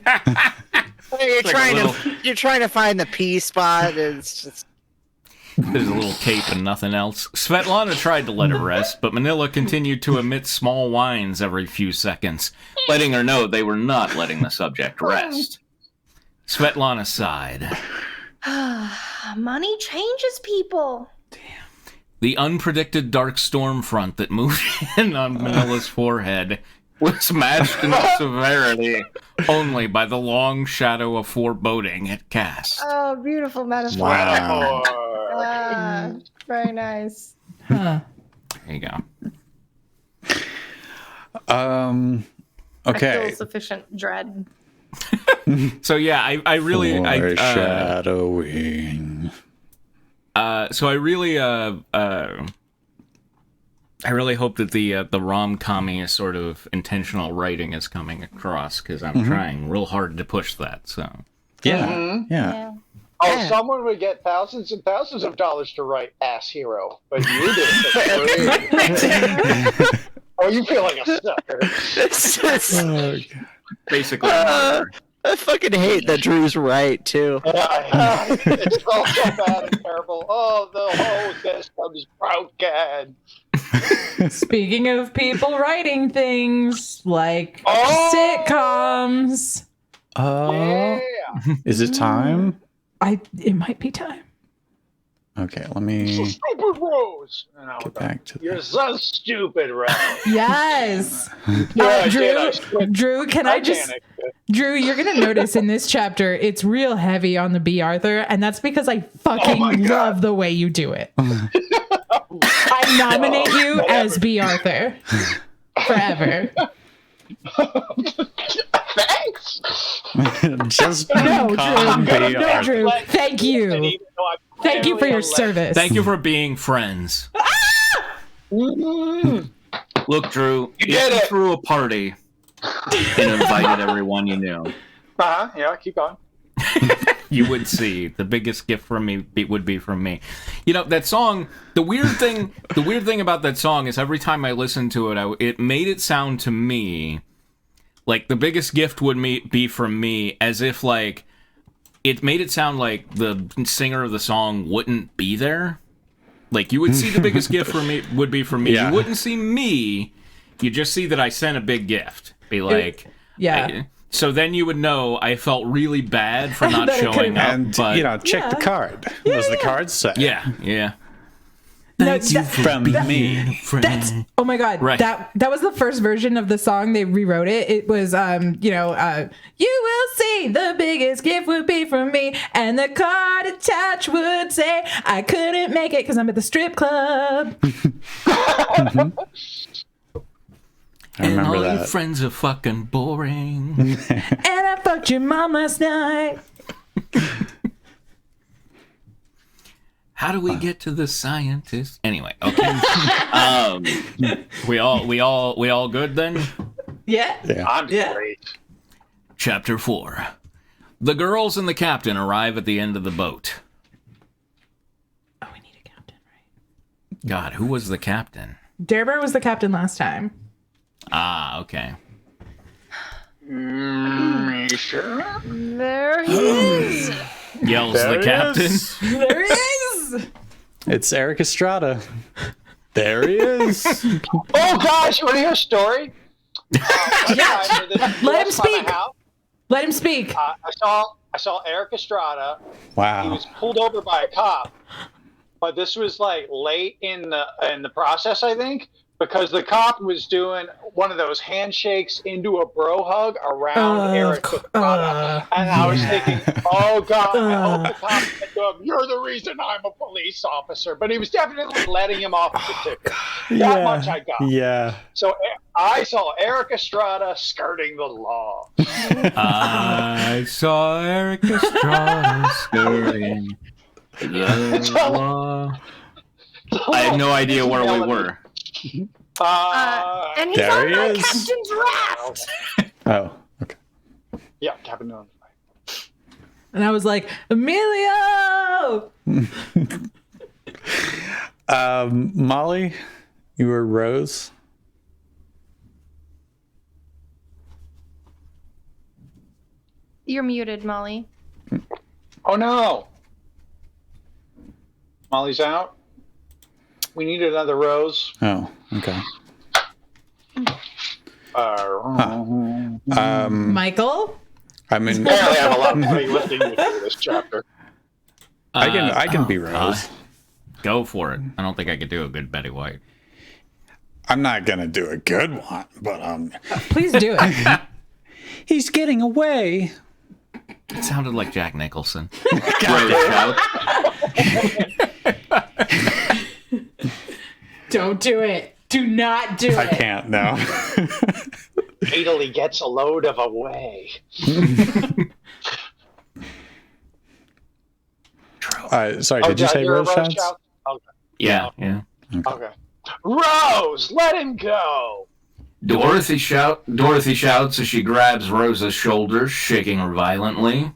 You're trying to find the P spot. It's just there's a little tape and nothing else. Svetlana tried to let it rest, but Manila continued to emit small whines every few seconds, letting her know they were not letting the subject rest. Svetlana sighed. Money changes people. The unpredicted dark storm front that moved in on Manila's forehead was matched in severity only by the long shadow of foreboding it cast. Oh, beautiful metaphor. Wow. Very nice. Huh. There you go. I Okay. feel sufficient dread. So yeah, I really Foreshadowing. so I really hope that the rom-commy sort of intentional writing is coming across, because I'm trying real hard to push that. So Yeah. Yeah. Oh, someone would get thousands and thousands of dollars to write Ass Hero, but you did it for free. Oh, you feel like a sucker. basically, I fucking hate that Drew's right, too. It's all so bad and terrible. Oh, the whole system's broken. Speaking of people writing things like sitcoms, Yeah. Is it time? it might be time. Okay, let me Stupid Rose. No, get back to you're so stupid, Rose. Yes. Yeah, Drew, can I just panicked. Drew, you're gonna notice in this chapter it's real heavy on the B. Arthur, and that's because I fucking love the way you do it. I nominate you as B. Arthur forever. Thanks. just No, calm Drew. me, No, Arthur. Drew. Thank you. Thank you for your service. thank you for being friends. Look, Drew, you did it. threw a party and invited everyone you knew. Yeah, keep going. You would see the biggest gift from me would be from me. You know, that song, the weird thing about that song is every time I listened to it, it made it sound to me like the biggest gift would be from me, as if like it made it sound like the singer of the song wouldn't be there. Like you would see the biggest gift for me would be from me. Yeah. You wouldn't see me. You just see that I sent a big gift. Be like, Yeah. so then you would know I felt really bad for not That it showing up. And, but check the card. What does the card say? yeah. Thank you From me. That's oh my god. Right. That was the first version of the song. They rewrote it. It was you will see the biggest gift would be from me, and the card attached would say I couldn't make it because I'm at the strip club. I And remember all your that. friends are fucking boring. And I fucked your mom last night. How do we get to the scientist? Anyway, okay. We all good then? Yeah. I'm great. Chapter 4. The girls and the captain arrive at the end of the boat. Oh, we need a captain, right? God, who was the captain? Dare was the captain last time. Ah, okay. Sure. There he is. Yells There the he captain. is. There he is. It's Eric Estrada. There he is. Oh gosh, you want to hear a story? Let him speak. Let him speak. I saw I saw Eric Estrada. He Wow. was pulled over by a cop, but this was like late in the process, I think, because the cop was doing one of those handshakes into a bro hug around Eric Estrada, and I was thinking, oh God, I hope the cop said to him, "You're the reason I'm a police officer," but he was definitely letting him off the ticket. That much I got. Yeah. So I saw Eric Estrada skirting the law. I saw Eric Estrada skirting the law. I have no idea where we were. And he's There on he my is. captain's raft. Oh, okay. Yeah, Captain on. And I was like, Emilio! Molly, you were Rose. You're muted, Molly. Oh no! Molly's out. We need another Rose. Oh, okay. Michael? I mean, Apparently, I have a lot of heavy lifting to do this chapter. I can be Rose. Go for it. I don't think I could do a good Betty White. I'm not gonna do a good one, but Please do it. he's getting away. It sounded like Jack Nicholson. Rose shout. Don't do it. Do not do I it. can't now. Italy gets a load of away. Sorry, did you did I say hear a Rose shouts? shout? Okay. Yeah. Okay. Rose, let him go. Dorothy shouts as she grabs Rosa's shoulders, shaking her violently.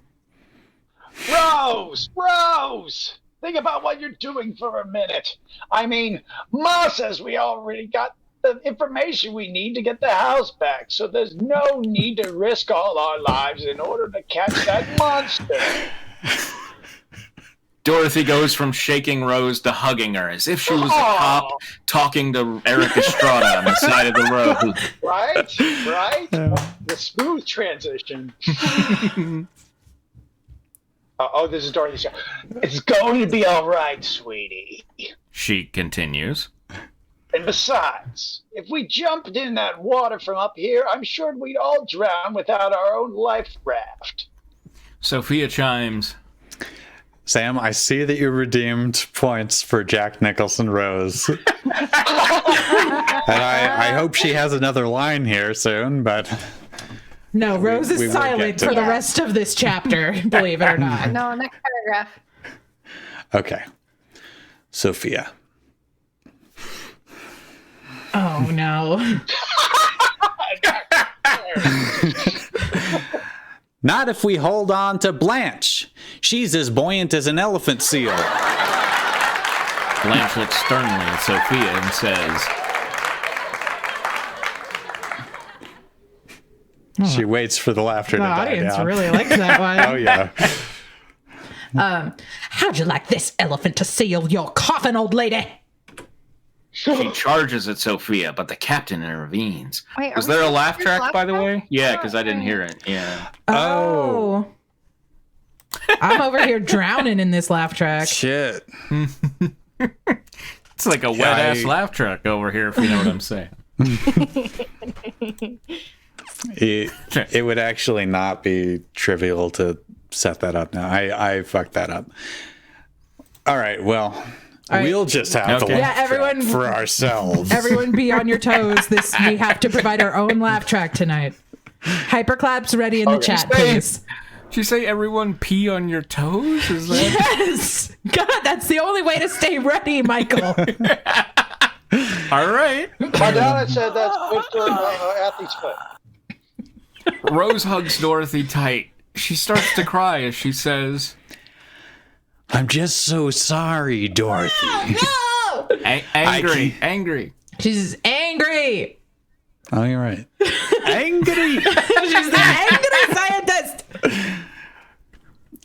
Rose! Think about what you're doing for a minute. I mean, Ma says we already got the information we need to get the house back, so there's no need to risk all our lives in order to catch that monster. Dorothy goes from shaking Rose to hugging her, as if she was a cop talking to Eric Estrada on the side of the road. Right? The smooth transition. This is Dorothy. It's going to be all right, sweetie. She continues. And besides, if we jumped in that water from up here, I'm sure we'd all drown without our own life raft. Sophia chimes. Sam, I see that you redeemed points for Jack Nicholson Rose. And I hope she has another line here soon, but... No, Rose we is will silent get to for the that. rest of this chapter, believe it or not. No, next paragraph. Okay. Sophia. Oh, no. Not if we hold on to Blanche. She's as buoyant as an elephant seal. Blanche looks sternly at Sophia and says, She waits for the laughter The to die audience down. really likes that one. Oh, yeah. How'd you like this elephant to seal your coffin, old lady? she charges at Sophia, but the captain intervenes. Wait, Was are we there a supposed laugh to do track, by the track? way? Yeah, because I didn't hear it. Yeah. Oh. I'm over here drowning in this laugh track. Shit. It's like a wet-ass laugh track over here, if you know what I'm saying. It would actually not be trivial to set that up now. I fucked that up. All right, well, right. we'll just have to Okay. laugh Yeah, everyone- track for ourselves. Everyone be on your toes. We have to provide our own laugh track tonight. Hyperclaps ready in the chat, please. Did you say everyone pee on your toes? Is that... Yes! God, that's the only way to stay ready, Michael. All right. My dad said that's good for an athlete's foot. Rose hugs Dorothy tight. She starts to cry as she says, I'm just so sorry, Dorothy. No! angry, angry. She's angry. Oh, you're right. Angry. She's the angry scientist.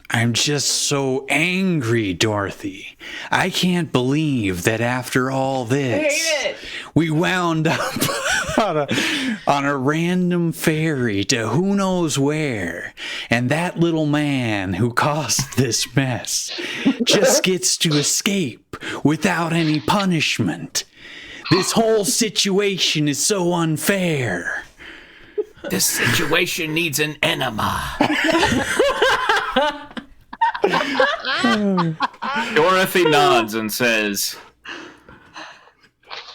I'm just so angry, Dorothy. I can't believe that after all this, Hate it. we wound up on a random ferry to who knows where, and that little man who caused this mess just gets to escape without any punishment. This whole situation is so unfair. This situation needs an enema. Dorothy nods and says,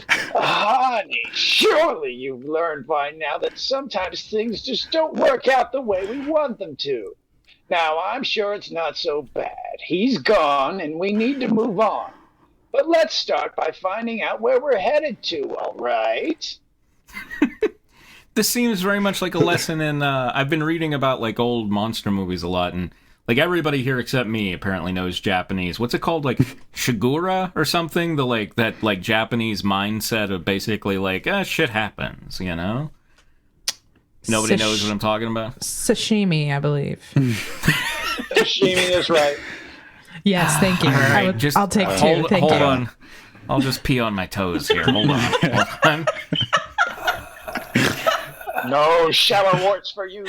Honey, surely you've learned by now that sometimes things just don't work out the way we want them to. Now, I'm sure it's not so bad. He's gone, and we need to move on. But let's start by finding out where we're headed to, all right? this seems very much like a lesson in, I've been reading about, like, old monster movies a lot, and, like, everybody here except me apparently knows Japanese. What's it called, like, Shigura or something? The, like, that, like, Japanese mindset of basically, like, shit happens, you know? Nobody knows what I'm talking about? Sashimi, I believe. Sashimi is right. Yes, thank you. All right, I'll take two. Thank hold you. on. I'll just pee on my toes here. Hold on. Hold on. No shower warts for you.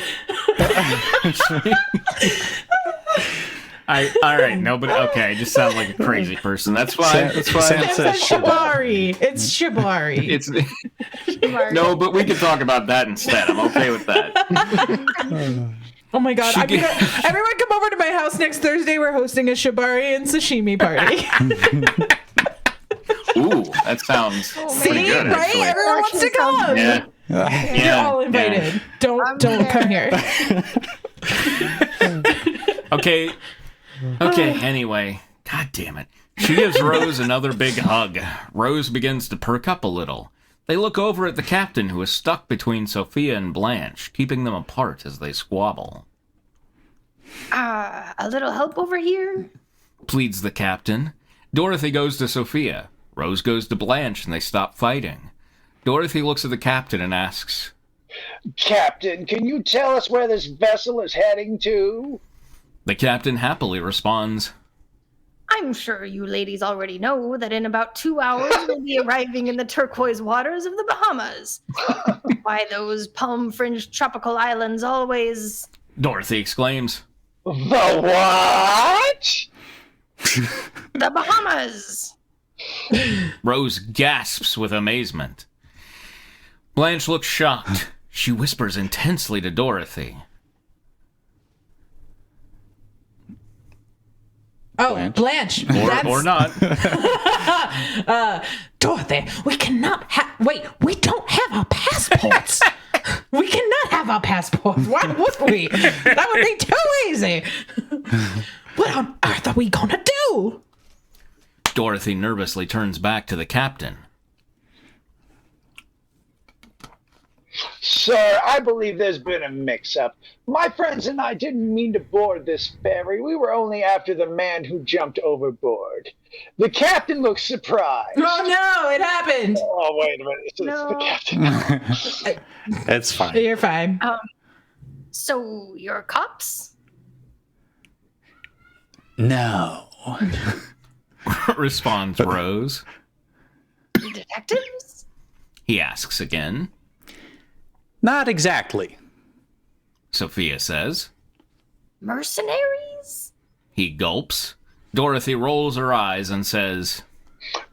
All right, nobody. Okay, I just sound like a crazy person. That's fine. That's fine. It's Shibari. It's Shibari. It's no, but we can talk about that instead. I'm okay with that. Oh my god! Everyone come over to my house next Thursday. We're hosting a Shibari and sashimi party. Ooh, that sounds pretty good. Right? Actually. Everyone wants to come. Yeah. You're all invited. Yeah. Don't come here. Okay. Anyway, god damn it. She gives Rose another big hug. Rose begins to perk up a little. They look over at the captain, who is stuck between Sophia and Blanche, keeping them apart as they squabble. A little help over here? Pleads the captain. Dorothy goes to Sophia. Rose goes to Blanche, and they stop fighting. Dorothy looks at the captain and asks, Captain, can you tell us where this vessel is heading to? The captain happily responds, I'm sure you ladies already know that in about 2 hours we'll be arriving in the turquoise waters of the Bahamas. Why, those palm-fringed tropical islands always... Dorothy exclaims, The what? The Bahamas! Rose gasps with amazement. Blanche looks shocked. She whispers intensely to Dorothy. Oh, Blanche. Or not. Dorothy, we cannot have... Wait, we don't have our passports. We cannot have our passports. Why would we? That would be too easy. What on earth are we gonna do? Dorothy nervously turns back to the captain. Sir, I believe there's been a mix-up. My friends and I didn't mean to board this ferry. We were only after the man who jumped overboard. The captain looks surprised. Oh no, it happened. Oh, wait a minute. It's the captain. It's fine. You're fine. So, you're cops? No. Responds Rose. Detectives? He asks again. Not exactly. Sophia says. Mercenaries? He gulps. Dorothy rolls her eyes and says,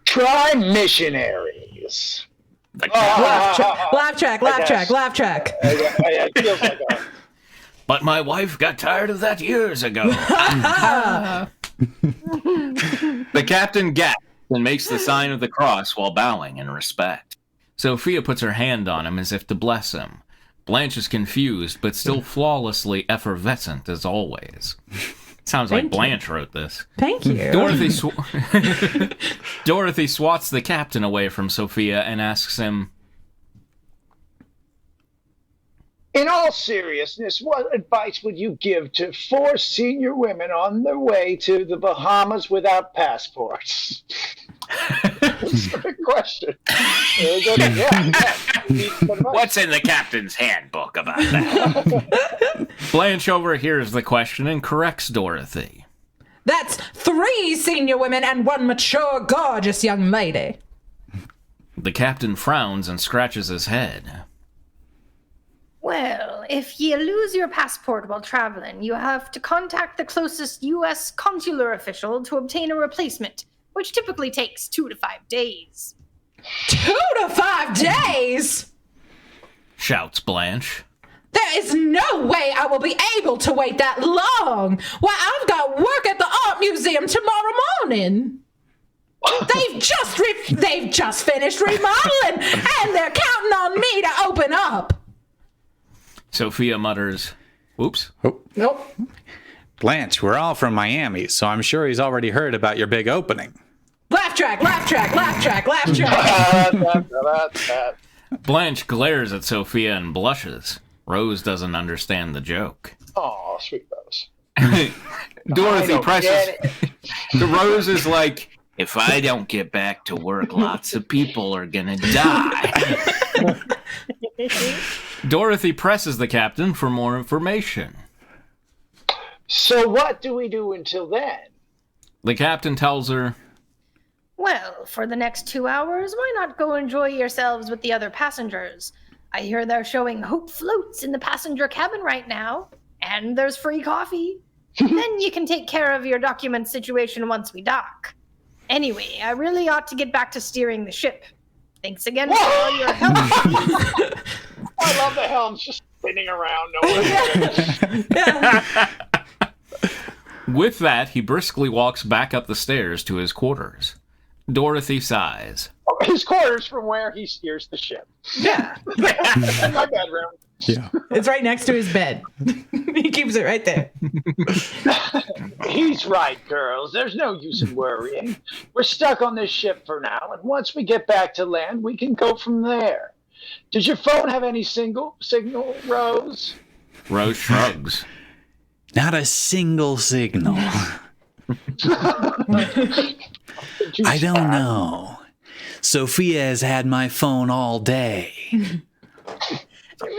Try missionaries. Laugh track. It feels like that. But my wife got tired of that years ago. The captain gasps and makes the sign of the cross while bowing in respect. Sophia puts her hand on him as if to bless him. Blanche is confused, but still flawlessly effervescent as always. Sounds like Blanche wrote this. Thank you. Dorothy swats the captain away from Sophia and asks him, In all seriousness, what advice would you give to 4 senior women on their way to the Bahamas without passports? That's a good question. What's in the captain's handbook about that? Blanche overhears the question and corrects Dorothy. That's 3 senior women and 1 mature, gorgeous young lady. The captain frowns and scratches his head. Well, if you lose your passport while traveling, you have to contact the closest U.S. consular official to obtain a replacement, which typically takes 2 to 5 days. 2 to 5 days? Shouts Blanche. There is no way I will be able to wait that long. Why, I've got work at the art museum tomorrow morning. They've just finished remodeling, and they're counting on me to open up. Sophia mutters, "Oops." Oh. Nope. Blanche, we're all from Miami, so I'm sure he's already heard about your big opening. Laugh track, laugh track, laugh track, laugh track. Blanche glares at Sophia and blushes. Rose doesn't understand the joke. Oh, sweet Rose. Dorothy presses. The Rose is like, if I don't get back to work, lots of people are gonna die. Dorothy presses the captain for more information. So what do we do until then? The captain tells her, Well, for the next 2 hours, why not go enjoy yourselves with the other passengers? I hear they're showing Hope floats in the passenger cabin right now, and there's free coffee. Then you can take care of your document situation once we dock. Anyway, I really ought to get back to steering the ship. Thanks again for all your help. I love the helm's just spinning around. With that, he briskly walks back up the stairs to his quarters. Dorothy sighs. His quarters from where he steers the ship. Yeah. In my bedroom. Yeah. It's right next to his bed. He keeps it right there. He's right, girls. There's no use in worrying. We're stuck on this ship for now, and once we get back to land, we can go from there. Does your phone have any signal, Rose? Rose shrugs. Not a single signal. I don't know. Sophia has had my phone all day.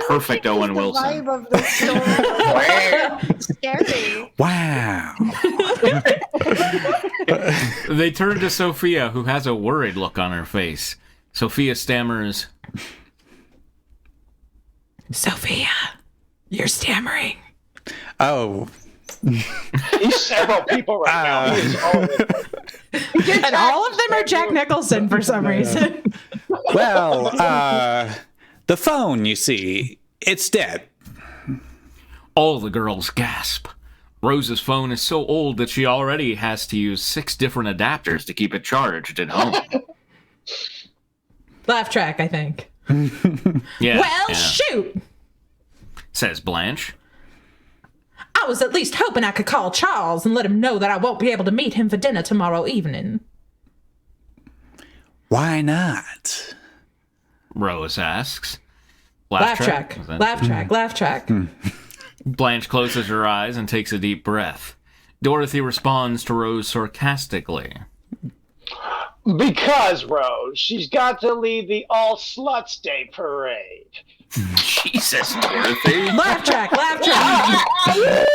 Perfect Owen Wilson. Vibe of the story. Scary. Wow. They turn to Sophia, who has a worried look on her face. Sophia stammers, Sophia, you're stammering. Oh. He's several people right now. He is always And all of them are Jack Nicholson for some reason. Well, the phone, you see, it's dead. all the girls gasp. Rose's phone is so old that she already has to use 6 different adapters to keep it charged at home. Laugh track, I think. Shoot, says Blanche. I was at least hoping I could call Charles and let him know that I won't be able to meet him for dinner tomorrow evening. Why not? Rose asks. Laugh track. Blanche closes her eyes and takes a deep breath. Dorothy responds to Rose sarcastically. Because, Rose, she's got to lead the All Sluts Day parade. Jesus, Dorothy. Laugh track. Yay!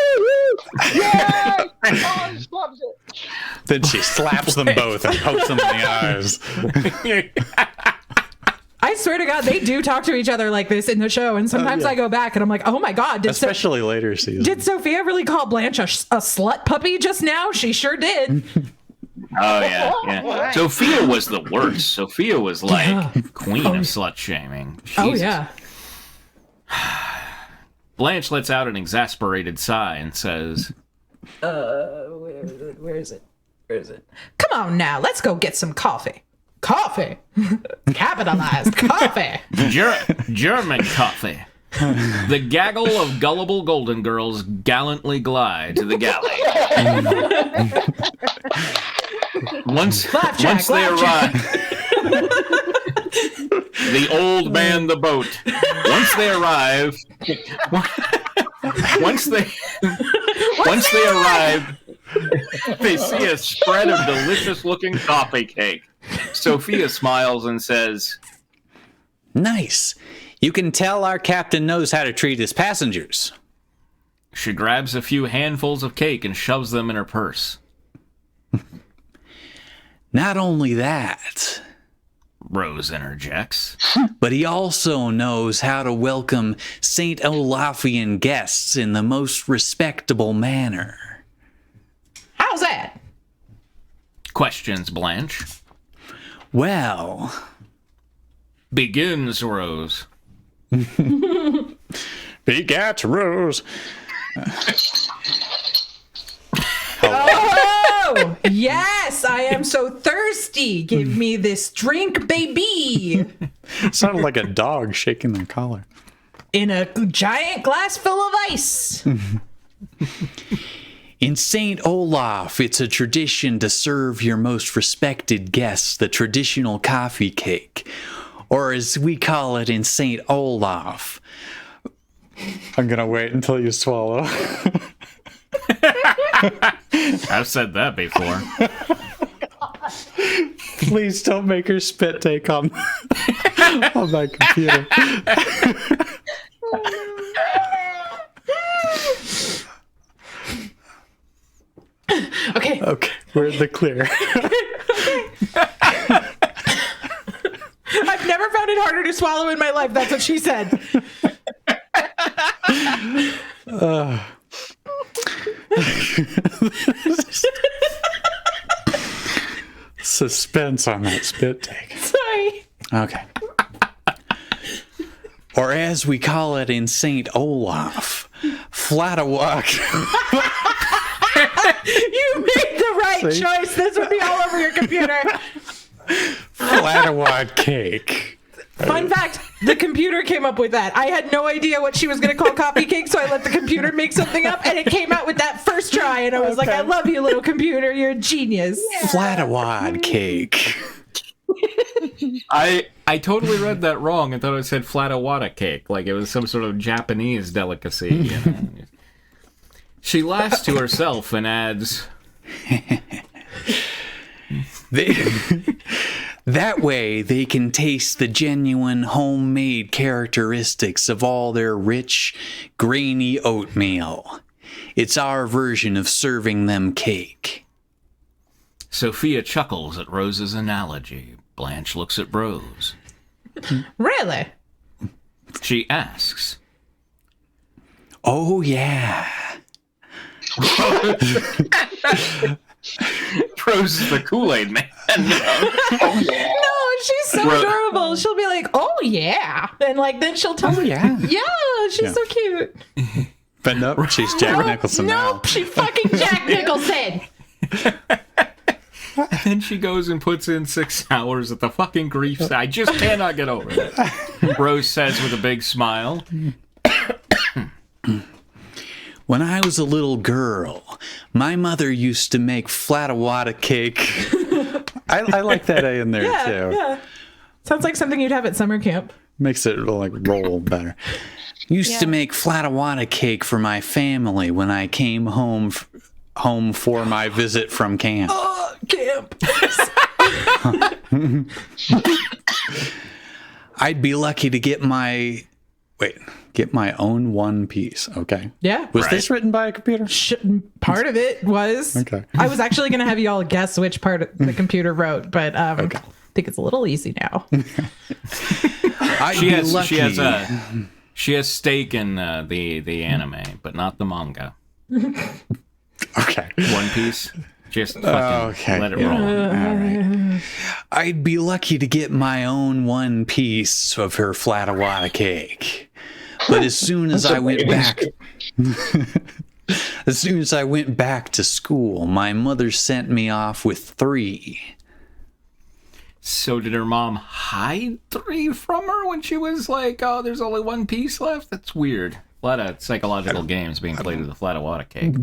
Oh, she loves it. Then she slaps them both and pokes them in the eyes. I swear to God, they do talk to each other like this in the show, and sometimes I go back and I'm like, oh my God. Especially later seasons. Did Sophia really call Blanche a slut puppy just now? She sure did. Oh, yeah. Sophia was the worst. Sophia was like queen of slut shaming. Oh, yeah. Blanche lets out an exasperated sigh and says, Where is it? Come on now, let's go get some coffee. Coffee. Capitalized coffee. German coffee. The gaggle of gullible golden girls gallantly glide to the galley. Once they arrive, the old man the boat. Once they arrive, they see a spread of delicious-looking coffee cake. Sophia smiles and says, Nice. You can tell our captain knows how to treat his passengers. She grabs a few handfuls of cake and shoves them in her purse. Not only that. Rose interjects. But he also knows how to welcome St. Olafian guests in the most respectable manner. How's that? Questions Blanche. Well, Begins Rose. begat Rose. Oh, yes, I am so thirsty. Give me this drink, baby. Sounded like a dog shaking their collar. In a giant glass full of ice. In St. Olaf, it's a tradition to serve your most respected guests the traditional coffee cake, or as we call it in St. Olaf. I'm going to wait until you swallow. I've said that before. Please don't make her spit take on my computer. Okay. Okay, we're in the clear. I've never found it harder to swallow in my life. That's what she said. Suspense on that spit take. Sorry. Okay. Or as we call it in St. Olaf, Flatawak. You made the right See? choice. This would be all over your computer. Flatawak cake. Fun fact, the computer came up with that. I had no idea what she was going to call coffee cake, so I let the computer make something up, and it came out with that first try, and I was like, I love you, little computer. You're a genius. Flatawad cake. I totally read that wrong and thought it said flatawada cake, like it was some sort of Japanese delicacy. You know? She laughs to herself and adds, That way, they can taste the genuine homemade characteristics of all their rich, grainy oatmeal. It's our version of serving them cake. Sophia chuckles at Rose's analogy. Blanche looks at Rose. Really? She asks, Oh, yeah. Rose is the Kool-Aid man. Oh, yeah. No, she's so adorable. She'll be like, oh, yeah. And like, then she'll tell me, yeah. Yeah, she's so cute. But nope, she's Jack Nicholson now. Nope, she fucking Jack Nicholson. And then she goes and puts in 6 hours at the fucking grief site. I just cannot get over it. Rose says with a big smile. When I was a little girl, my mother used to make flatawada cake. I like that A in there too. Yeah. Sounds like something you'd have at summer camp. Makes it like roll better. Used to make flatawada cake for my family when I came home for my visit from camp. Camp. I'd be lucky to get my own one piece. Okay. Yeah. Was this written by a computer? Part of it was. Okay. I was actually going to have you all guess which part the computer wrote, but I think it's a little easy now. She has stake in the anime, but not the manga. Okay. One Piece. Just fucking let it roll. All right. I'd be lucky to get my own one piece of her flatawada cake. But as soon as I went back to school, my mother sent me off with 3. So did her mom hide 3 from her when she was like, oh, there's only one piece left? That's weird. A lot of psychological games being played with the flatawada cake.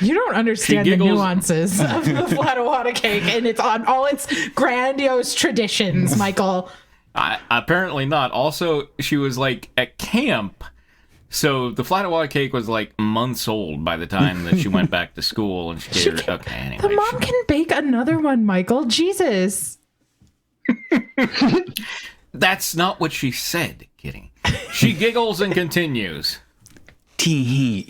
You don't understand the nuances of the flatawada cake, and it's on all its grandiose traditions, Michael. Apparently not. Also, she was like at camp, so the flatawada cake was like months old by the time that she went back to school, and she did. Okay, anyway. The mom can bake another one, Michael. Jesus. That's not what she said, Kitty. She giggles and continues. Tee.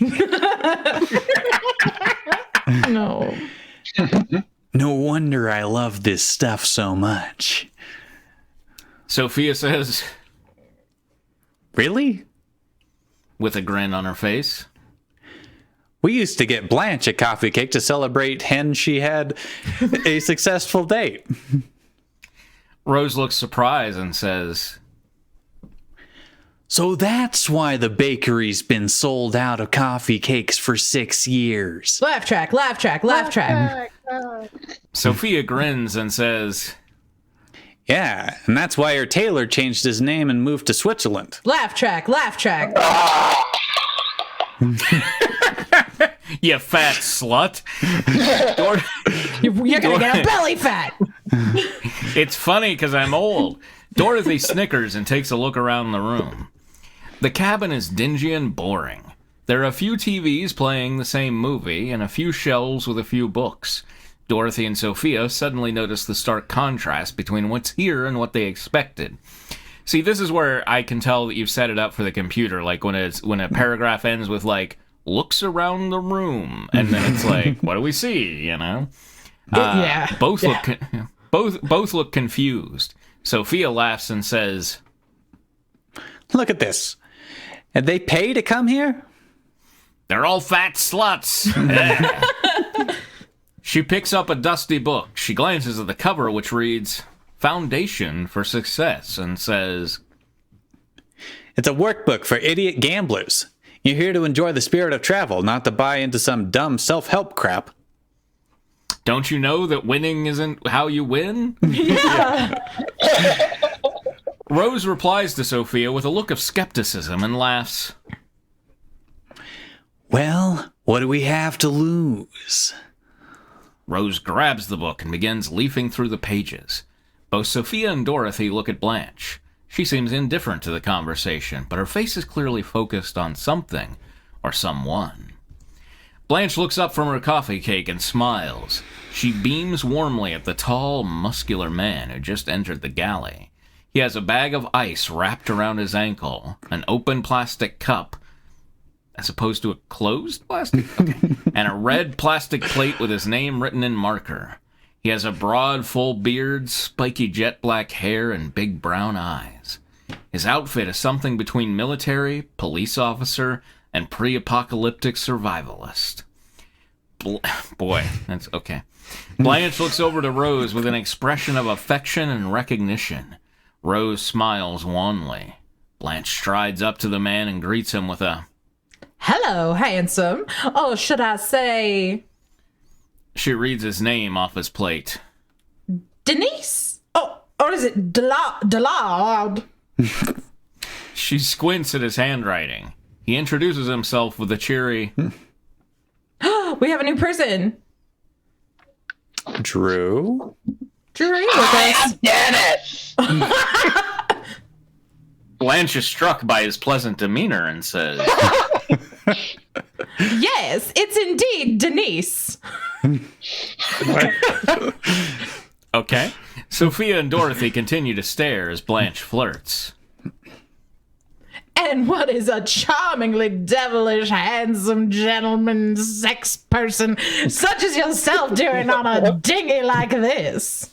No. No wonder I love this stuff so much. Sophia says, Really? with a grin on her face. We used to get Blanche a coffee cake to celebrate hen she had a successful date. Rose looks surprised and says, So that's why the bakery's been sold out of coffee cakes for 6 years. Laugh track, laugh track, laugh track. Sophia grins and says, Yeah, and that's why her tailor changed his name and moved to Switzerland. Laugh track, laugh track. you fat slut. You're gonna get a belly fat. It's funny because I'm old. Dorothy snickers and takes a look around the room. The cabin is dingy and boring. There are a few TVs playing the same movie and a few shelves with a few books. Dorothy and Sophia suddenly notice the stark contrast between what's here and what they expected. See, this is where I can tell that you've set it up for the computer, like when a paragraph ends with, like, looks around the room, and then it's like, what do we see, you know? Both look confused. Sophia laughs and says, Look at this. And they pay to come here? They're all fat sluts. She picks up a dusty book. She glances at the cover, which reads, Foundation for Success, and says, It's a workbook for idiot gamblers. You're here to enjoy the spirit of travel, not to buy into some dumb self-help crap. Don't you know that winning isn't how you win? Yeah. Rose replies to Sophia with a look of skepticism and laughs. Well, what do we have to lose? Rose grabs the book and begins leafing through the pages. Both Sophia and Dorothy look at Blanche. She seems indifferent to the conversation, but her face is clearly focused on something or someone. Blanche looks up from her coffee cake and smiles. She beams warmly at the tall, muscular man who just entered the galley. He has a bag of ice wrapped around his ankle, an open plastic cup, as opposed to a closed plastic? Okay. And a red plastic plate with his name written in marker. He has a broad, full beard, spiky jet black hair, and big brown eyes. His outfit is something between military, police officer, and pre-apocalyptic survivalist. Boy, that's okay. Blanche looks over to Rose with an expression of affection and recognition. Rose smiles wanly. Blanche strides up to the man and greets him with a, Hello, handsome. Oh, should I say... She reads his name off his plate. Denise? Oh, or is it Dillard? She squints at his handwriting. He introduces himself with a cheery, We have a new person. Drew? Drew, are you with us? Dennis! Blanche is struck by his pleasant demeanor and says, Yes, it's indeed Denise. Okay. Sophia and Dorothy continue to stare as Blanche flirts. And what is a charmingly devilish, handsome gentleman, sex person such as yourself doing on a dinghy like this?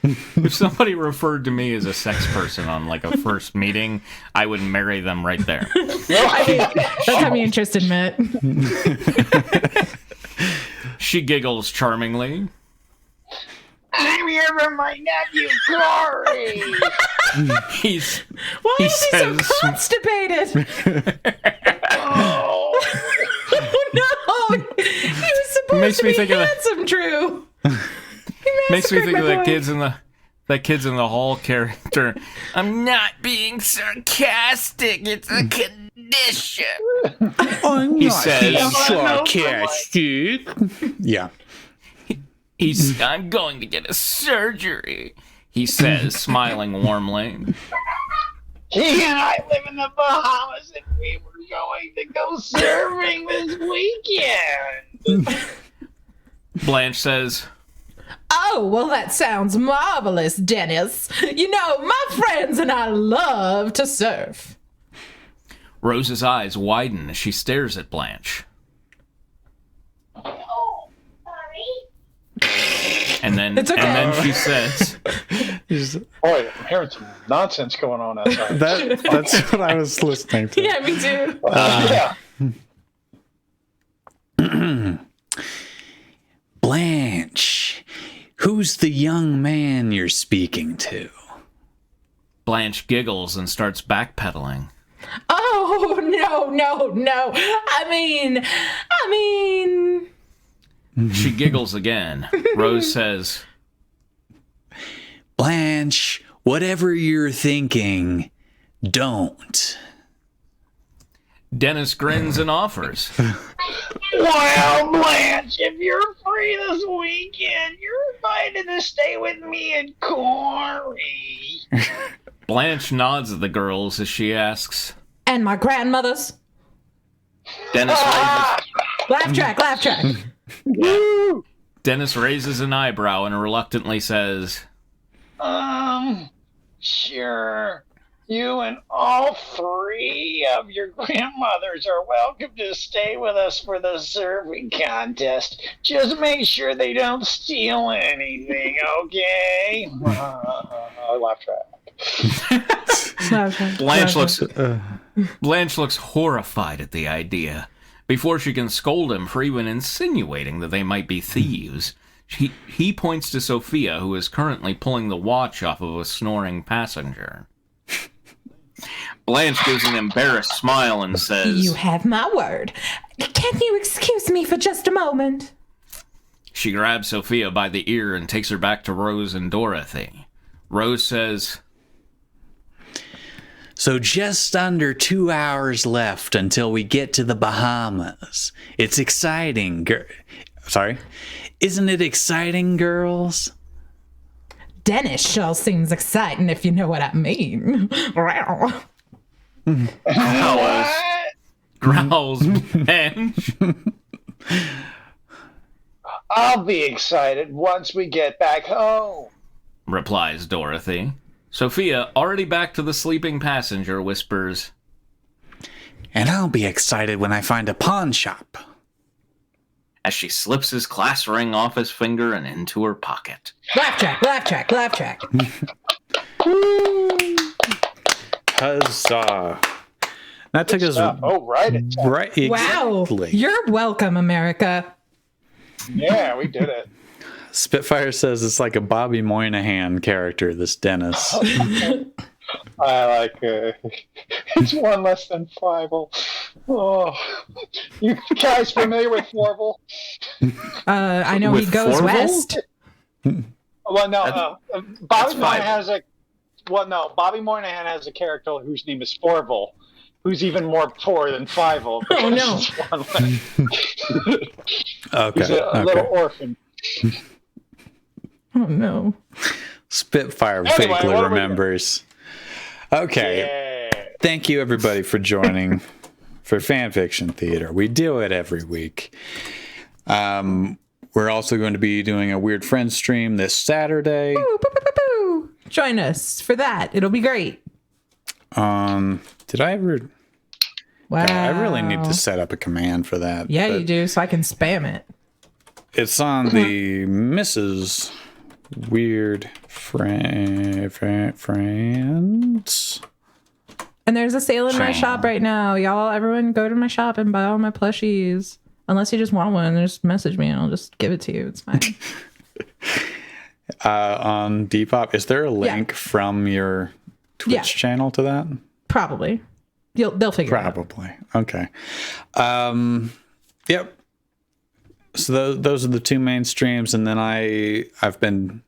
If somebody referred to me as a sex person on like a first meeting, I would marry them right there. I mean, that's how me interested, Matt. She giggles charmingly. I'm here for my nephew, Corey! Why He is he so says- constipated? Oh, Oh no! He was supposed Makes to me be think of the- handsome, Drew. Makes me think of that that kids in the hall character. I'm not being sarcastic. It's a condition. I'm He not says- being sarcastic. Yeah. I'm going to get a surgery, he says, smiling warmly. he and I live in the Bahamas and we were going to go surfing this weekend. Blanche says, Oh, well, that sounds marvelous, Dennis. You know, my friends and I love to surf. Rose's eyes widen as she stares at Blanche. Oh, sorry. And then, It's okay. and then she says, Boy, I'm hearing some nonsense going on outside. That's what I was listening to. Yeah, me too. Yeah. Blanche, who's the young man you're speaking to? Blanche giggles and starts backpedaling. Oh, no. I mean. She giggles again. Rose says, Blanche, whatever you're thinking, don't. Dennis grins and offers. Well, Blanche, if you're free this weekend, you're invited to stay with me and Corey. Blanche nods at the girls as she asks, And my grandmother's. Dennis raises, Laugh track. Dennis raises an eyebrow and reluctantly says, Sure. You and all three of your grandmothers are welcome to stay with us for the serving contest. Just make sure they don't steal anything, okay? Laugh track. Blanche looks horrified at the idea. Before she can scold him for even insinuating that they might be thieves, he points to Sophia, who is currently pulling the watch off of a snoring passenger. Blanche gives an embarrassed smile and says, You have my word. Can you excuse me for just a moment? She grabs Sophia by the ear and takes her back to Rose and Dorothy. Rose says, So just under 2 hours left until we get to the Bahamas. It's exciting. Isn't it exciting, girls? Dennis sure seems exciting, if you know what I mean. growls Blanche. I'll be excited once we get back home. Replies Dorothy. Sophia, already back to the sleeping passenger, whispers, And I'll be excited when I find a pawn shop. as she slips his class ring off his finger and into her pocket. Laugh track. Huzzah. That took us right. exactly. Wow. You're welcome, America. Yeah, we did it. Spitfire says it's like a Bobby Moynihan character, this Dennis. I like it's one less than Fievel. Oh, you guys familiar with Forvel? I know he goes Forvel? west. Well, no. Bobby Moynihan Fievel. has a. Well, no. Bobby Moynihan has a character whose name is Forvel, who's even more poor than Fievel. Oh, no. Okay. He's a little orphan. Oh, no. Spitfire Anyway, vaguely what are we- remembers. Okay. Yeah. Thank you, everybody, for joining for Fanfiction Theater. We do it every week. We're also going to be doing a Weird Friends stream this Saturday. Boo, boo, boo, boo, boo. Join us for that. It'll be great. Did I ever? Wow. God, I really need to set up a command for that. Yeah, but you do, so I can spam it. It's on the Mrs. Weird Friends. And there's a sale in my Channel. shop right now. Y'all, everyone go to my shop and buy all my plushies. Unless you just want one, just message me and I'll just give it to you. It's fine. On Depop, is there a link from your Twitch Yeah. channel to that? Probably. They'll figure it out. Probably. Okay. Yep. So those are the two main streams, and then I've been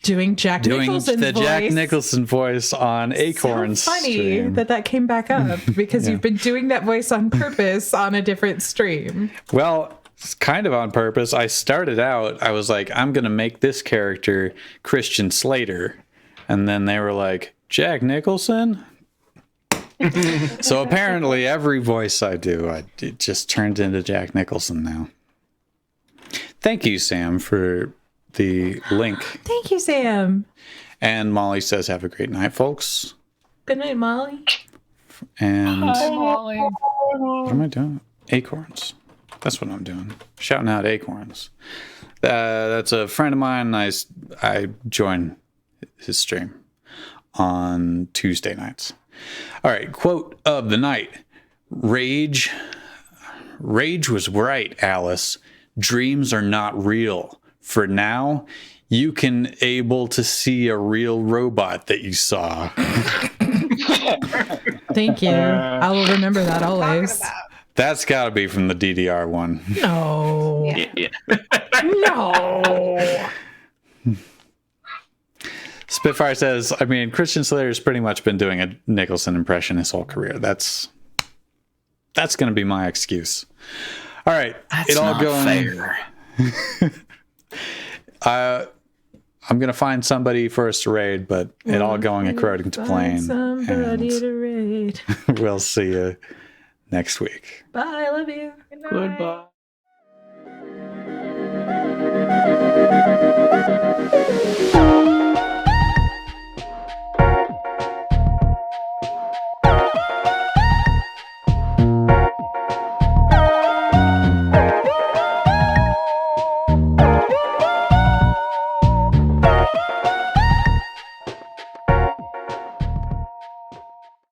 Doing Jack doing Nicholson's the voice. Jack Nicholson voice on Acorn's So funny stream. that came back up because you've been doing that voice on purpose on a different stream. Well, it's kind of on purpose. I started out, I was like, I'm going to make this character Christian Slater. And then they were like, Jack Nicholson? So apparently every voice I do, it just turns into Jack Nicholson now. Thank you, Sam, for the link. Thank you, Sam. And Molly says, have a great night, folks. Good night, Molly. And Molly. what am I doing? Acorns. That's what I'm doing. Shouting out Acorns. That's a friend of mine. I join his stream on Tuesday nights. All right, quote of the night. Rage was right, Alice. Dreams are not real. For now, you can able to see a real robot that you saw. Thank you. I will remember that always. That's got to be from the DDR one. No. Yeah. No. Spitfire says, I mean, Christian Slater's pretty much been doing a Nicholson impression his whole career. That's going to be my excuse. All right. That's not fair. I'm going to find somebody for us to raid, but it all going according to plan. Somebody to raid. We'll see you next week. Bye. I love you. Goodbye.